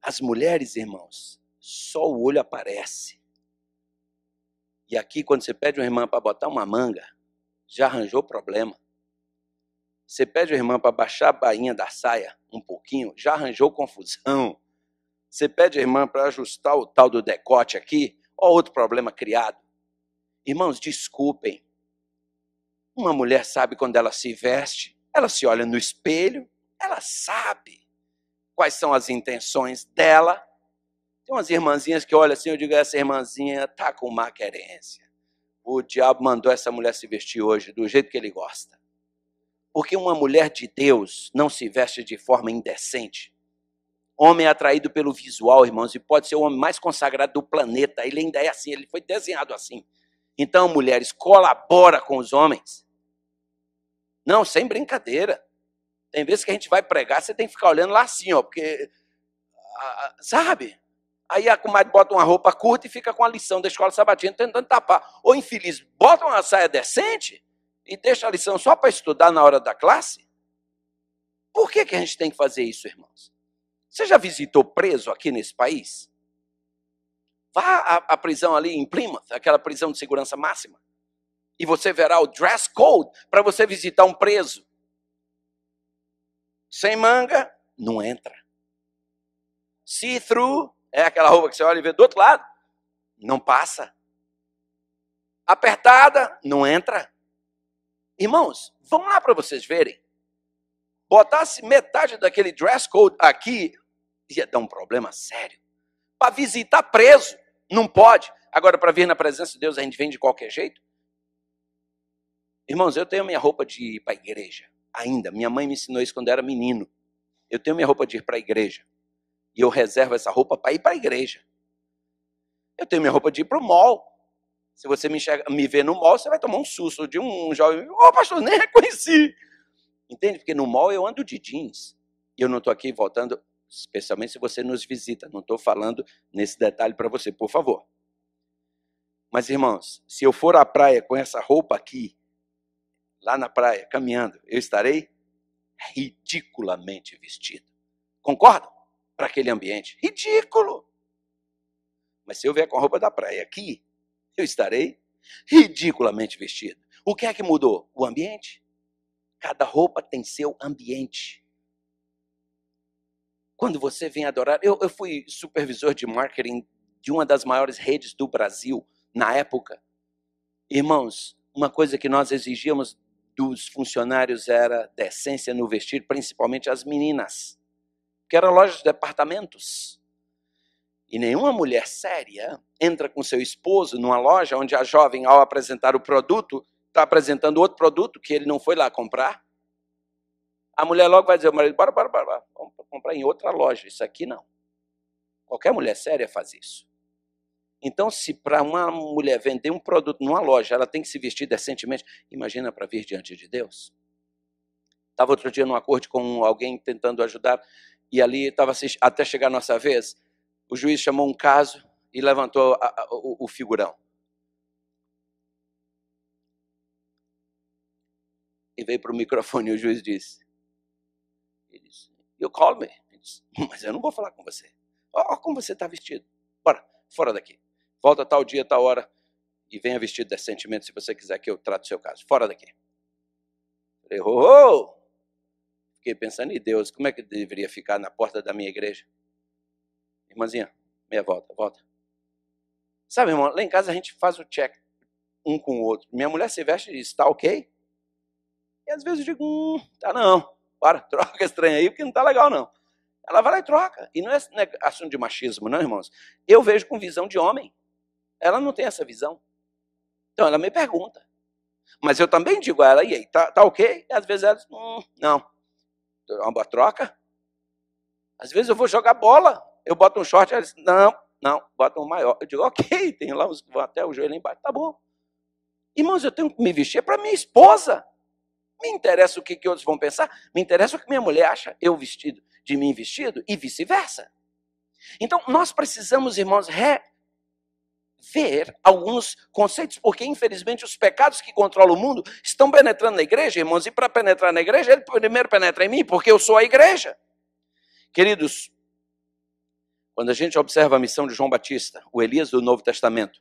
As mulheres, irmãos, só o olho aparece. E aqui, quando você pede uma irmã para botar uma manga, já arranjou problema. Você pede uma irmã para baixar a bainha da saia um pouquinho, já arranjou confusão. Você pede a irmã para ajustar o tal do decote aqui, ó, outro problema criado. Irmãos, desculpem. Uma mulher sabe quando ela se veste, ela se olha no espelho, ela sabe quais são as intenções dela. Tem umas irmãzinhas que olham assim, eu digo, essa irmãzinha está com má querência. O diabo mandou essa mulher se vestir hoje do jeito que ele gosta. Porque uma mulher de Deus não se veste de forma indecente. Homem é atraído pelo visual, irmãos, e pode ser o homem mais consagrado do planeta. Ele ainda é assim, ele foi desenhado assim. Então, mulheres, colabora com os homens. Não, sem brincadeira. Tem vezes que a gente vai pregar, você tem que ficar olhando lá assim, ó, porque, sabe? Aí a comadre bota uma roupa curta e fica com a lição da escola sabatina tentando tapar. Ou infeliz, bota uma saia decente e deixa a lição só para estudar na hora da classe. Por que a gente tem que fazer isso, irmãos? Você já visitou preso aqui nesse país? Vá à prisão ali em Plymouth, aquela prisão de segurança máxima, e você verá o dress code para você visitar um preso. Sem manga, não entra. See-through, é aquela roupa que você olha e vê do outro lado, não passa. Apertada, não entra. Irmãos, vamos lá para vocês verem. Botasse metade daquele dress code aqui, ia dar um problema sério. Para visitar preso, não pode. Agora, para vir na presença de Deus, a gente vem de qualquer jeito. Irmãos, eu tenho minha roupa de ir para a igreja. Ainda, minha mãe me ensinou isso quando eu era menino. Eu tenho minha roupa de ir para a igreja. E eu reservo essa roupa para ir para a igreja. Eu tenho minha roupa de ir para o mall. Se você me ver no mall, você vai tomar um susto de um jovem. Ô, pastor, nem reconheci. Entende? Porque no mall eu ando de jeans. E eu não estou aqui voltando, especialmente se você nos visita. Não estou falando nesse detalhe para você, por favor. Mas, irmãos, se eu for à praia com essa roupa aqui, lá na praia, caminhando, eu estarei ridiculamente vestido. Concordam? Para aquele ambiente. Ridículo! Mas se eu vier com a roupa da praia aqui, eu estarei ridiculamente vestido. O que é que mudou? O ambiente. Cada roupa tem seu ambiente. Quando você vem adorar... Eu fui supervisor de marketing de uma das maiores redes do Brasil na época. Irmãos, uma coisa que nós exigíamos dos funcionários era decência no vestir, principalmente as meninas, que eram lojas de departamentos. E nenhuma mulher séria entra com seu esposo numa loja onde a jovem, ao apresentar o produto, está apresentando outro produto que ele não foi lá comprar. A mulher logo vai dizer ao marido, bora, vamos comprar em outra loja, isso aqui não. Qualquer mulher séria faz isso. Então, se para uma mulher vender um produto numa loja, ela tem que se vestir decentemente, imagina para vir diante de Deus. Estava outro dia num acordo com alguém tentando ajudar, e ali estava até chegar a nossa vez, o juiz chamou um caso e levantou o figurão. E veio para o microfone e o juiz disse, you call me. Ele disse, mas eu não vou falar com você. Olha como você está vestido. Bora, fora daqui. Volta tal dia, tal hora, e venha vestido decentemente se você quiser que eu trate o seu caso. Fora daqui. Falei, oh! Fiquei pensando em Deus, como é que deveria ficar na porta da minha igreja? Irmãzinha, meia volta. Sabe, irmão, lá em casa a gente faz o check um com o outro. Minha mulher se veste e diz, tá ok? E às vezes eu digo, tá não. Para, troca esse trem aí, porque não tá legal não. Ela vai lá e troca. E não é assunto de machismo, não, irmãos. Eu vejo com visão de homem. Ela não tem essa visão. Então ela me pergunta. Mas eu também digo a ela, e aí, tá ok? E às vezes ela diz, não. Uma troca? Às vezes eu vou jogar bola, eu boto um short, ela diz, não, bota um maior. Eu digo, ok, tem lá uns que vão até o joelho embaixo, tá bom. Irmãos, eu tenho que me vestir para minha esposa. Me interessa o que outros vão pensar, me interessa o que minha mulher acha de mim vestido e vice-versa. Então, nós precisamos, irmãos, rever alguns conceitos, porque, infelizmente, os pecados que controlam o mundo estão penetrando na igreja, irmãos, e para penetrar na igreja, ele primeiro penetra em mim, porque eu sou a igreja. Queridos, quando a gente observa a missão de João Batista, o Elias do Novo Testamento,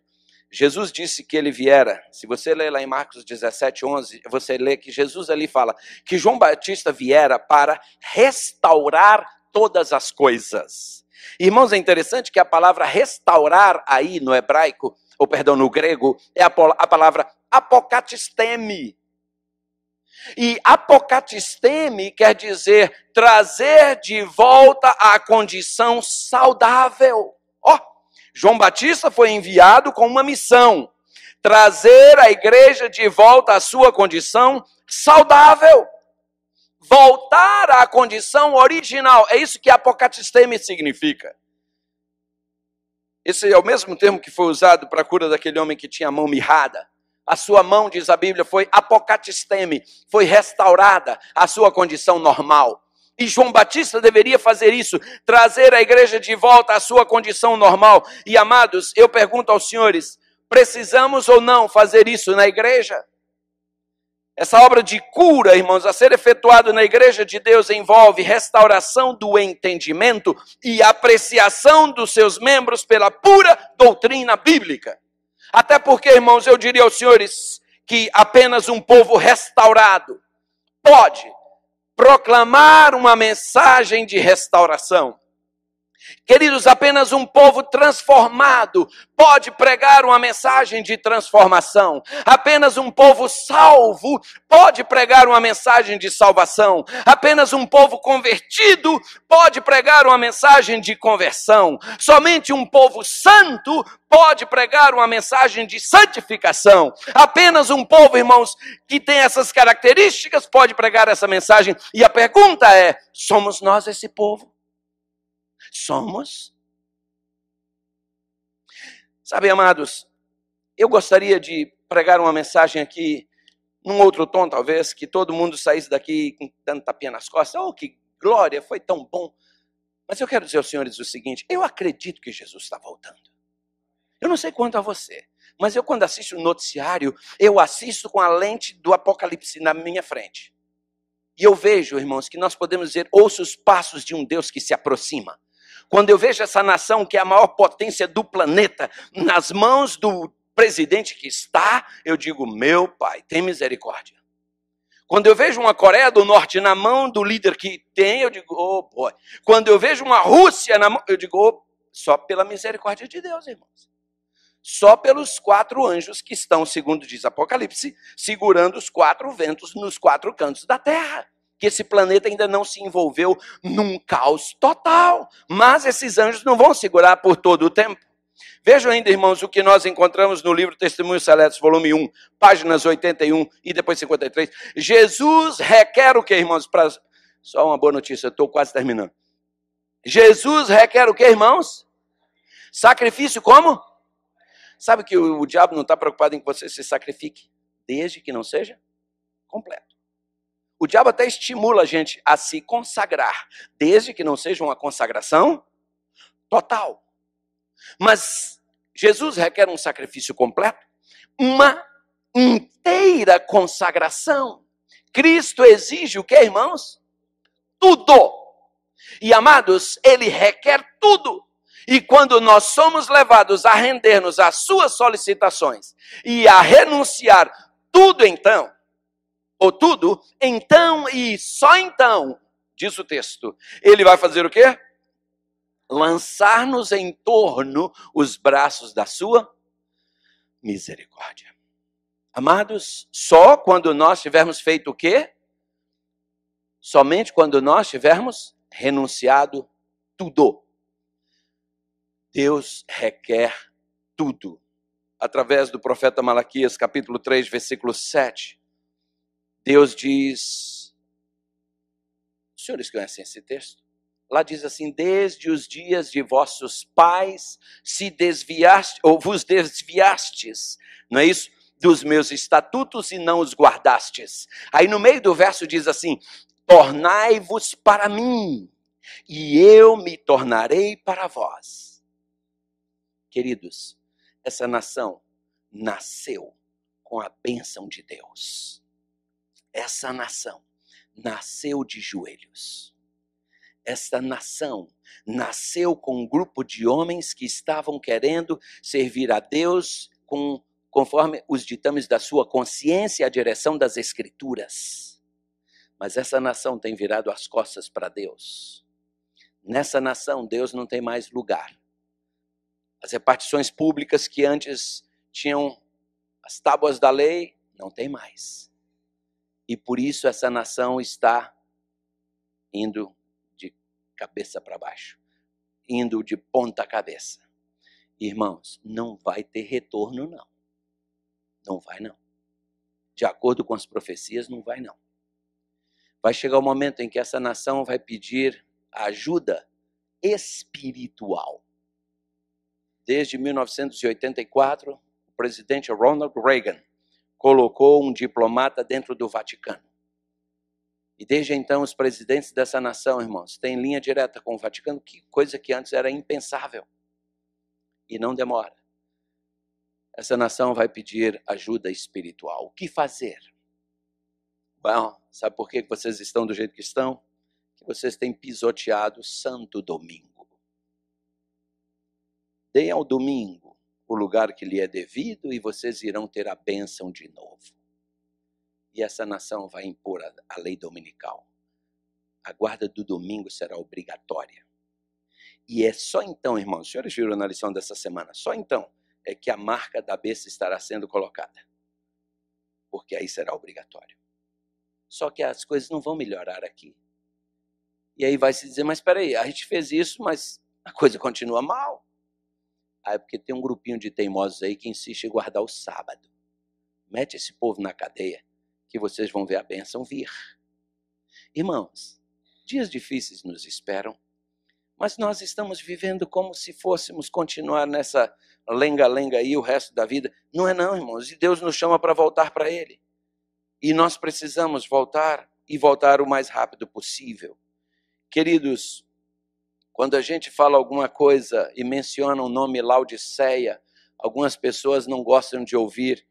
Jesus disse que ele viera, se você ler lá em Marcos 17, 11, você lê que Jesus ali fala que João Batista viera para restaurar todas as coisas. Irmãos, é interessante que a palavra restaurar aí no hebraico, ou perdão, no grego, é a palavra apokatisteme. E apokatisteme quer dizer trazer de volta à condição saudável. João Batista foi enviado com uma missão, trazer a igreja de volta à sua condição saudável, voltar à condição original. É isso que apokatisteme significa. Esse é o mesmo termo que foi usado para a cura daquele homem que tinha a mão mirrada. a sua mão, diz a Bíblia, foi apocatisteme, foi restaurada à sua condição normal. E João Batista deveria fazer isso, trazer a igreja de volta à sua condição normal. E amados, eu pergunto aos senhores, precisamos ou não fazer isso na igreja? Essa obra de cura, irmãos, a ser efetuada na igreja de Deus envolve restauração do entendimento e apreciação dos seus membros pela pura doutrina bíblica. Até porque, irmãos, eu diria aos senhores que apenas um povo restaurado pode proclamar uma mensagem de restauração. Queridos, apenas um povo transformado pode pregar uma mensagem de transformação. Apenas um povo salvo pode pregar uma mensagem de salvação. Apenas um povo convertido pode pregar uma mensagem de conversão. Somente um povo santo pode pregar uma mensagem de santificação. Apenas um povo, irmãos, que tem essas características pode pregar essa mensagem. E a pergunta é, somos nós esse povo? Somos? Sabe, amados, eu gostaria de pregar uma mensagem aqui, num outro tom talvez, que todo mundo saísse daqui dando tapinha nas costas. Oh, que glória, foi tão bom. Mas eu quero dizer aos senhores o seguinte, eu acredito que Jesus está voltando. Eu não sei quanto a você, mas eu quando assisto o noticiário, eu assisto com a lente do Apocalipse na minha frente. E eu vejo, irmãos, que nós podemos dizer, ouço os passos de um Deus que se aproxima. Quando eu vejo essa nação, que é a maior potência do planeta, nas mãos do presidente que está, eu digo, meu Pai, tem misericórdia. Quando eu vejo uma Coreia do Norte na mão do líder que tem, eu digo, oh boy. Quando eu vejo uma Rússia na mão, eu digo, oh, só pela misericórdia de Deus, irmãos. Só pelos 4 anjos que estão, segundo diz Apocalipse, segurando os 4 ventos nos 4 cantos da terra. Que esse planeta ainda não se envolveu num caos total. Mas esses anjos não vão segurar por todo o tempo. Vejam ainda, irmãos, o que nós encontramos no livro Testemunhos Seletos, volume 1, páginas 81 e depois 53. Jesus requer o que, irmãos? Só uma boa notícia, eu estou quase terminando. Jesus requer o que, irmãos? Sacrifício como? Sabe que o diabo não está preocupado em que você se sacrifique, desde que não seja completo. O diabo até estimula a gente a se consagrar, desde que não seja uma consagração total. Mas Jesus requer um sacrifício completo, uma inteira consagração. Cristo exige o que, irmãos? Tudo. E, amados, ele requer tudo. E quando nós somos levados a render-nos às suas solicitações e a renunciar tudo então, ou tudo, então e só então, diz o texto, ele vai fazer o quê? Lançar-nos em torno os braços da sua misericórdia. Amados, só quando nós tivermos feito o quê? Somente quando nós tivermos renunciado tudo. Deus requer tudo. Através do profeta Malaquias, capítulo 3, versículo 7, Deus diz, os senhores conhecem esse texto? Lá diz assim, desde os dias de vossos pais se desviaste, ou vos desviastes, não é isso? Dos meus estatutos e não os guardastes. Aí no meio do verso diz assim, tornai-vos para mim, e eu me tornarei para vós. Queridos, essa nação nasceu com a bênção de Deus. Essa nação nasceu de joelhos. Essa nação nasceu com um grupo de homens que estavam querendo servir a Deus conforme os ditames da sua consciência e a direção das Escrituras. Mas essa nação tem virado as costas para Deus. Nessa nação, Deus não tem mais lugar. As repartições públicas que antes tinham as tábuas da lei, não tem mais. E por isso essa nação está indo de cabeça para baixo, indo de ponta cabeça. Irmãos, não vai ter retorno não. Não vai não. De acordo com as profecias, não vai não. Vai chegar o momento em que essa nação vai pedir ajuda espiritual. Desde 1984, o presidente Ronald Reagan colocou um diplomata dentro do Vaticano. E desde então os presidentes dessa nação, irmãos, têm linha direta com o Vaticano, coisa que antes era impensável. E não demora. Essa nação vai pedir ajuda espiritual. O que fazer? Bom, sabe por que vocês estão do jeito que estão? Que vocês têm pisoteado o Santo Domingo. Deem ao domingo o lugar que lhe é devido e vocês irão ter a bênção de novo. E essa nação vai impor a lei dominical. A guarda do domingo será obrigatória. E é só então, irmãos, os senhores viram na lição dessa semana, só então é que a marca da besta estará sendo colocada. Porque aí será obrigatório. Só que as coisas não vão melhorar aqui. E aí vai se dizer, mas espera aí, a gente fez isso, mas a coisa continua mal. Aí é porque tem um grupinho de teimosos aí que insiste em guardar o sábado. Mete esse povo na cadeia, que vocês vão ver a bênção vir. Irmãos, dias difíceis nos esperam, mas nós estamos vivendo como se fôssemos continuar nessa lenga-lenga aí o resto da vida. Não é não, irmãos, e Deus nos chama para voltar para Ele. E nós precisamos voltar, e voltar o mais rápido possível. Queridos, quando a gente fala alguma coisa e menciona o nome Laodiceia, algumas pessoas não gostam de ouvir,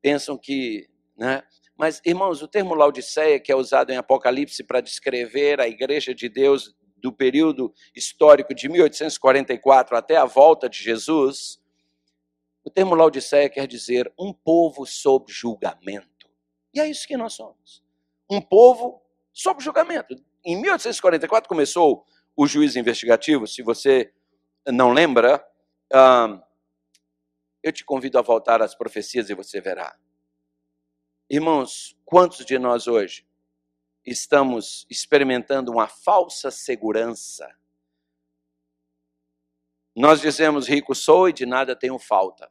pensam que, né? Mas, irmãos, o termo Laodiceia, que é usado em Apocalipse para descrever a igreja de Deus do período histórico de 1844 até a volta de Jesus, o termo Laodiceia quer dizer um povo sob julgamento. E é isso que nós somos. Um povo sob julgamento. Em 1844 começou o juízo investigativo. Se você não lembra, eu te convido a voltar às profecias e você verá. Irmãos, quantos de nós hoje estamos experimentando uma falsa segurança? Nós dizemos, rico sou e de nada tenho falta.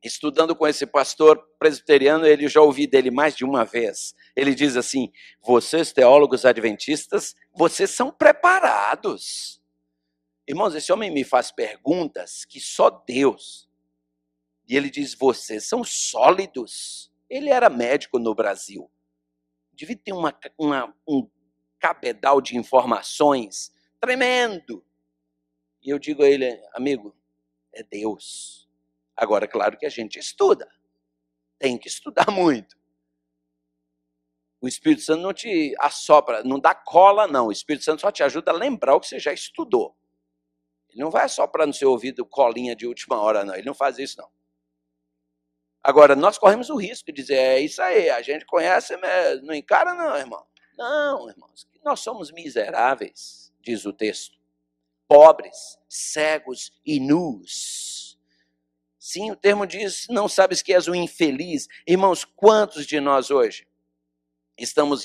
Estudando com esse pastor presbiteriano, eu já ouvi dele mais de uma vez. Ele diz assim, vocês teólogos adventistas, vocês são preparados. Irmãos, esse homem me faz perguntas que só Deus. E ele diz, vocês são sólidos. Ele era médico no Brasil. Devia ter um cabedal de informações tremendo. E eu digo a ele, amigo, é Deus. Agora, claro que a gente estuda. Tem que estudar muito. O Espírito Santo não te assopra, não dá cola, não. O Espírito Santo só te ajuda a lembrar o que você já estudou. Ele não vai assoprar no seu ouvido colinha de última hora, não. Ele não faz isso, não. Agora, nós corremos o risco de dizer, é isso aí, a gente conhece, mas não encara não, irmão. Não, irmãos, nós somos miseráveis, diz o texto. Pobres, cegos e nus. Sim, o termo diz, não sabes que és um infeliz. Irmãos, quantos de nós hoje estamos,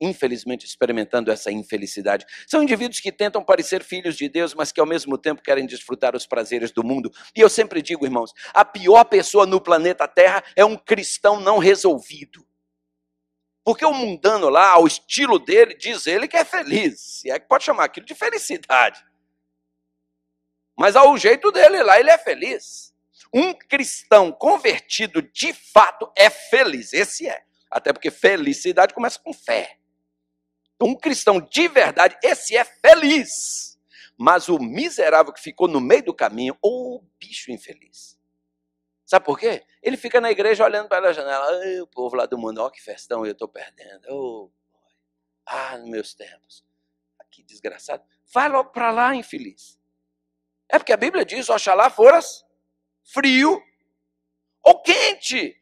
infelizmente, experimentando essa infelicidade? São indivíduos que tentam parecer filhos de Deus, mas que ao mesmo tempo querem desfrutar os prazeres do mundo. E eu sempre digo, irmãos, a pior pessoa no planeta Terra é um cristão não resolvido. Porque o mundano lá, ao estilo dele, diz ele que é feliz. Se é que pode chamar aquilo de felicidade. Mas ao jeito dele lá, ele é feliz. Um cristão convertido de fato é feliz. Esse é. Até porque felicidade começa com fé. Um cristão de verdade, esse é feliz. Mas o miserável que ficou no meio do caminho, ô bicho infeliz. Sabe por quê? Ele fica na igreja olhando para a janela. O povo lá do mundo, ó que festão eu estou perdendo. Nos meus tempos. Que desgraçado. Vai logo para lá, infeliz. É porque a Bíblia diz, oxalá foras frio ou quente.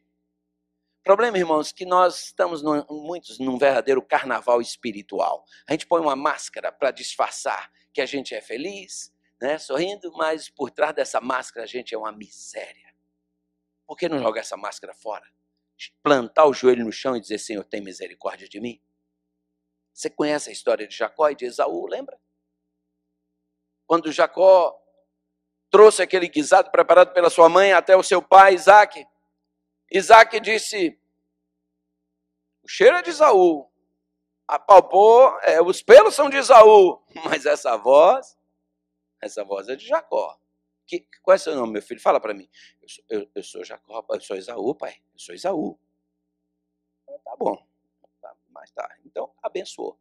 Problema, irmãos, que nós estamos muitos num verdadeiro carnaval espiritual. A gente põe uma máscara para disfarçar que a gente é feliz, né, sorrindo, mas por trás dessa máscara a gente é uma miséria. Por que não jogar essa máscara fora? Plantar o joelho no chão e dizer, Senhor, tem misericórdia de mim? Você conhece a história de Jacó e de Esaú, lembra? Quando Jacó trouxe aquele guisado preparado pela sua mãe até o seu pai, Isaque, Isaque disse, o cheiro é de Esaú, apalpou, os pelos são de Esaú, mas essa voz é de Jacó. Qual é seu nome, meu filho? Fala para mim. Eu sou Jacó, eu sou Esaú, pai, eu sou Esaú. tá bom. Mas tá. Então, abençoou.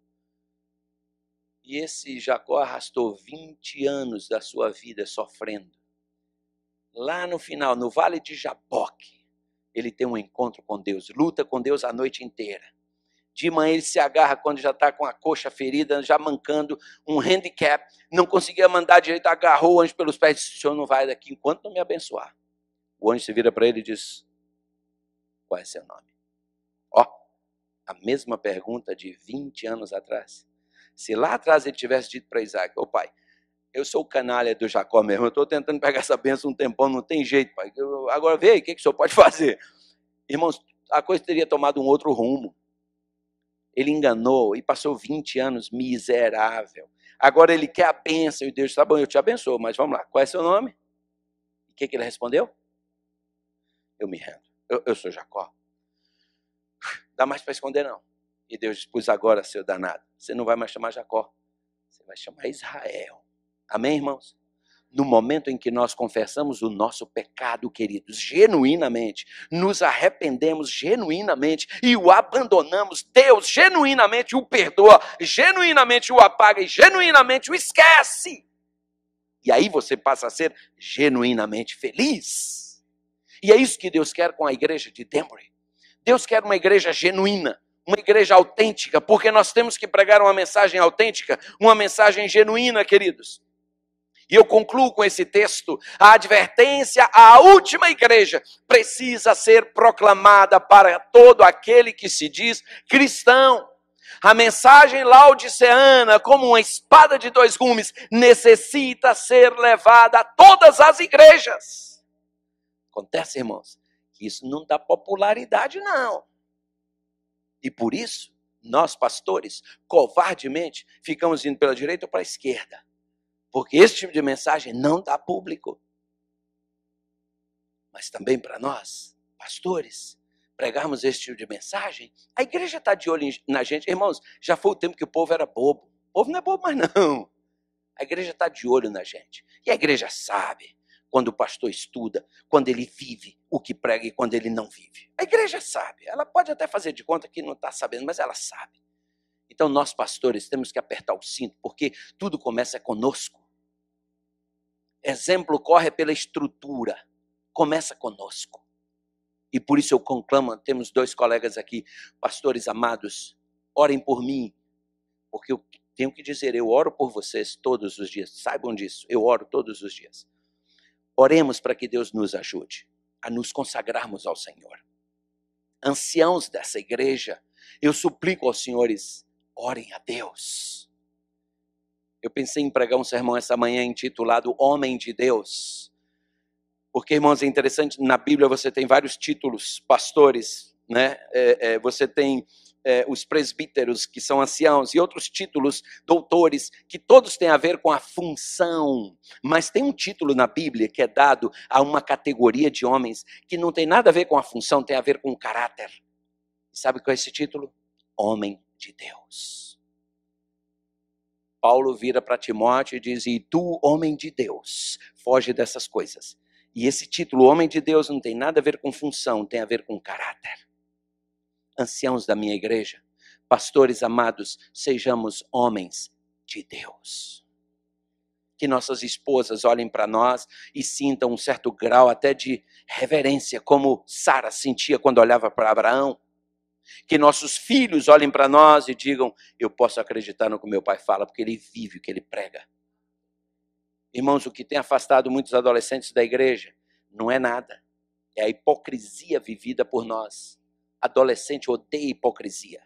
E esse Jacó arrastou 20 anos da sua vida sofrendo. Lá no final, no Vale de Jaboque, ele tem um encontro com Deus, luta com Deus a noite inteira. De manhã ele se agarra quando já está com a coxa ferida, já mancando, um handicap, não conseguia mandar direito, agarrou o anjo pelos pés e disse: o senhor não vai daqui enquanto não me abençoar. O anjo se vira para ele e diz: qual é seu nome? Ó, a mesma pergunta de 20 anos atrás. Se lá atrás ele tivesse dito para Isaac: ô pai, eu sou o canalha do Jacó mesmo, eu estou tentando pegar essa bênção um tempão, não tem jeito, pai. Agora vê aí, o que o senhor pode fazer? Irmãos, a coisa teria tomado um outro rumo. Ele enganou e passou 20 anos miserável. Agora ele quer a bênção e Deus disse: tá bom, eu te abençoo, mas vamos lá, qual é seu nome? O que ele respondeu? Eu me rendo, eu sou Jacó. Dá mais para esconder não. E Deus disse: pois agora, seu danado, você não vai mais chamar Jacó, você vai chamar Israel. Amém, irmãos? No momento em que nós confessamos o nosso pecado, queridos, genuinamente, nos arrependemos genuinamente e o abandonamos, Deus genuinamente o perdoa, genuinamente o apaga e genuinamente o esquece. E aí você passa a ser genuinamente feliz. E é isso que Deus quer com a igreja de Denbury. Deus quer uma igreja genuína, uma igreja autêntica, porque nós temos que pregar uma mensagem autêntica, uma mensagem genuína, queridos. E eu concluo com esse texto: a advertência à última igreja precisa ser proclamada para todo aquele que se diz cristão. A mensagem laodiceana, como uma espada de dois gumes, necessita ser levada a todas as igrejas. Acontece, irmãos, que isso não dá popularidade, não. E por isso, nós pastores, covardemente, ficamos indo pela direita ou para a esquerda. Porque esse tipo de mensagem não dá público. Mas também para nós, pastores, pregarmos esse tipo de mensagem, a igreja está de olho na gente. Irmãos, já foi o tempo que o povo era bobo. O povo não é bobo mais não. A igreja está de olho na gente. E a igreja sabe quando o pastor estuda, quando ele vive o que prega e quando ele não vive. A igreja sabe. Ela pode até fazer de conta que não está sabendo, mas ela sabe. Então nós, pastores, temos que apertar o cinto, porque tudo começa conosco. Exemplo corre pela estrutura, começa conosco. E por isso eu conclamo, temos 2 colegas aqui, pastores amados, orem por mim, porque eu tenho que dizer, eu oro por vocês todos os dias, saibam disso, eu oro todos os dias. Oremos para que Deus nos ajude a nos consagrarmos ao Senhor. Anciãos dessa igreja, eu suplico aos senhores, orem a Deus. Eu pensei em pregar um sermão essa manhã intitulado Homem de Deus. Porque, irmãos, é interessante, na Bíblia você tem vários títulos, pastores, né? Você tem os presbíteros, que são anciãos, e outros títulos, doutores, que todos têm a ver com a função. Mas tem um título na Bíblia que é dado a uma categoria de homens que não tem nada a ver com a função, tem a ver com o caráter. Sabe qual é esse título? Homem de Deus. Paulo vira para Timóteo e diz: e tu, homem de Deus, foge dessas coisas. E esse título, homem de Deus, não tem nada a ver com função, tem a ver com caráter. Anciãos da minha igreja, pastores amados, sejamos homens de Deus. Que nossas esposas olhem para nós e sintam um certo grau até de reverência, como Sara sentia quando olhava para Abraão. Que nossos filhos olhem para nós e digam: eu posso acreditar no que meu pai fala, porque ele vive o que ele prega. Irmãos, o que tem afastado muitos adolescentes da igreja não é nada. É a hipocrisia vivida por nós. Adolescente odeia hipocrisia.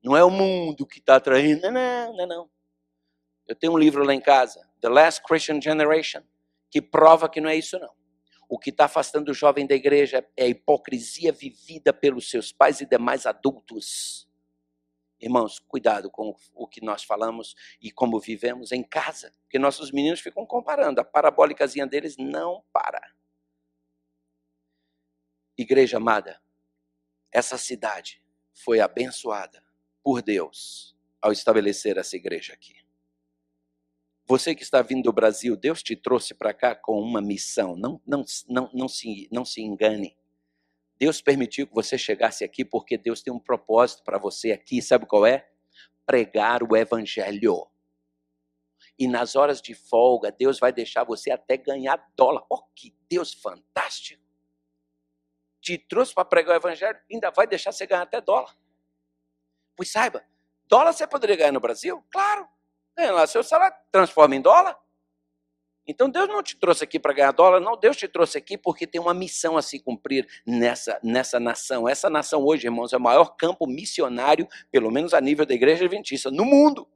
Não é o mundo que está atraindo, não. Eu tenho um livro lá em casa, The Last Christian Generation, que prova que não é isso não. O que está afastando o jovem da igreja é a hipocrisia vivida pelos seus pais e demais adultos. Irmãos, cuidado com o que nós falamos e como vivemos em casa, porque nossos meninos ficam comparando, a parabólicazinha deles não para. Igreja amada, essa cidade foi abençoada por Deus ao estabelecer essa igreja aqui. Você que está vindo do Brasil, Deus te trouxe para cá com uma missão. Não se engane. Deus permitiu que você chegasse aqui porque Deus tem um propósito para você aqui. Sabe qual é? Pregar o evangelho. E nas horas de folga, Deus vai deixar você até ganhar dólar. Oh, que Deus fantástico! Te trouxe para pregar o evangelho, ainda vai deixar você ganhar até dólar. Pois saiba, dólar você poderia ganhar no Brasil? Claro. Ganha lá seu salário, transforma em dólar. Então Deus não te trouxe aqui para ganhar dólar, não. Deus te trouxe aqui porque tem uma missão a se cumprir nessa nação. Essa nação hoje, irmãos, é o maior campo missionário, pelo menos a nível da igreja adventista, no mundo.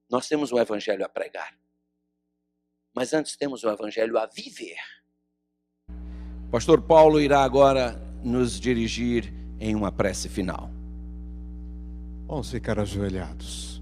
Nós temos um evangelho a pregar. Mas antes temos um evangelho a viver. Pastor Paulo irá agora nos dirigir em uma prece final. Vamos ficar ajoelhados.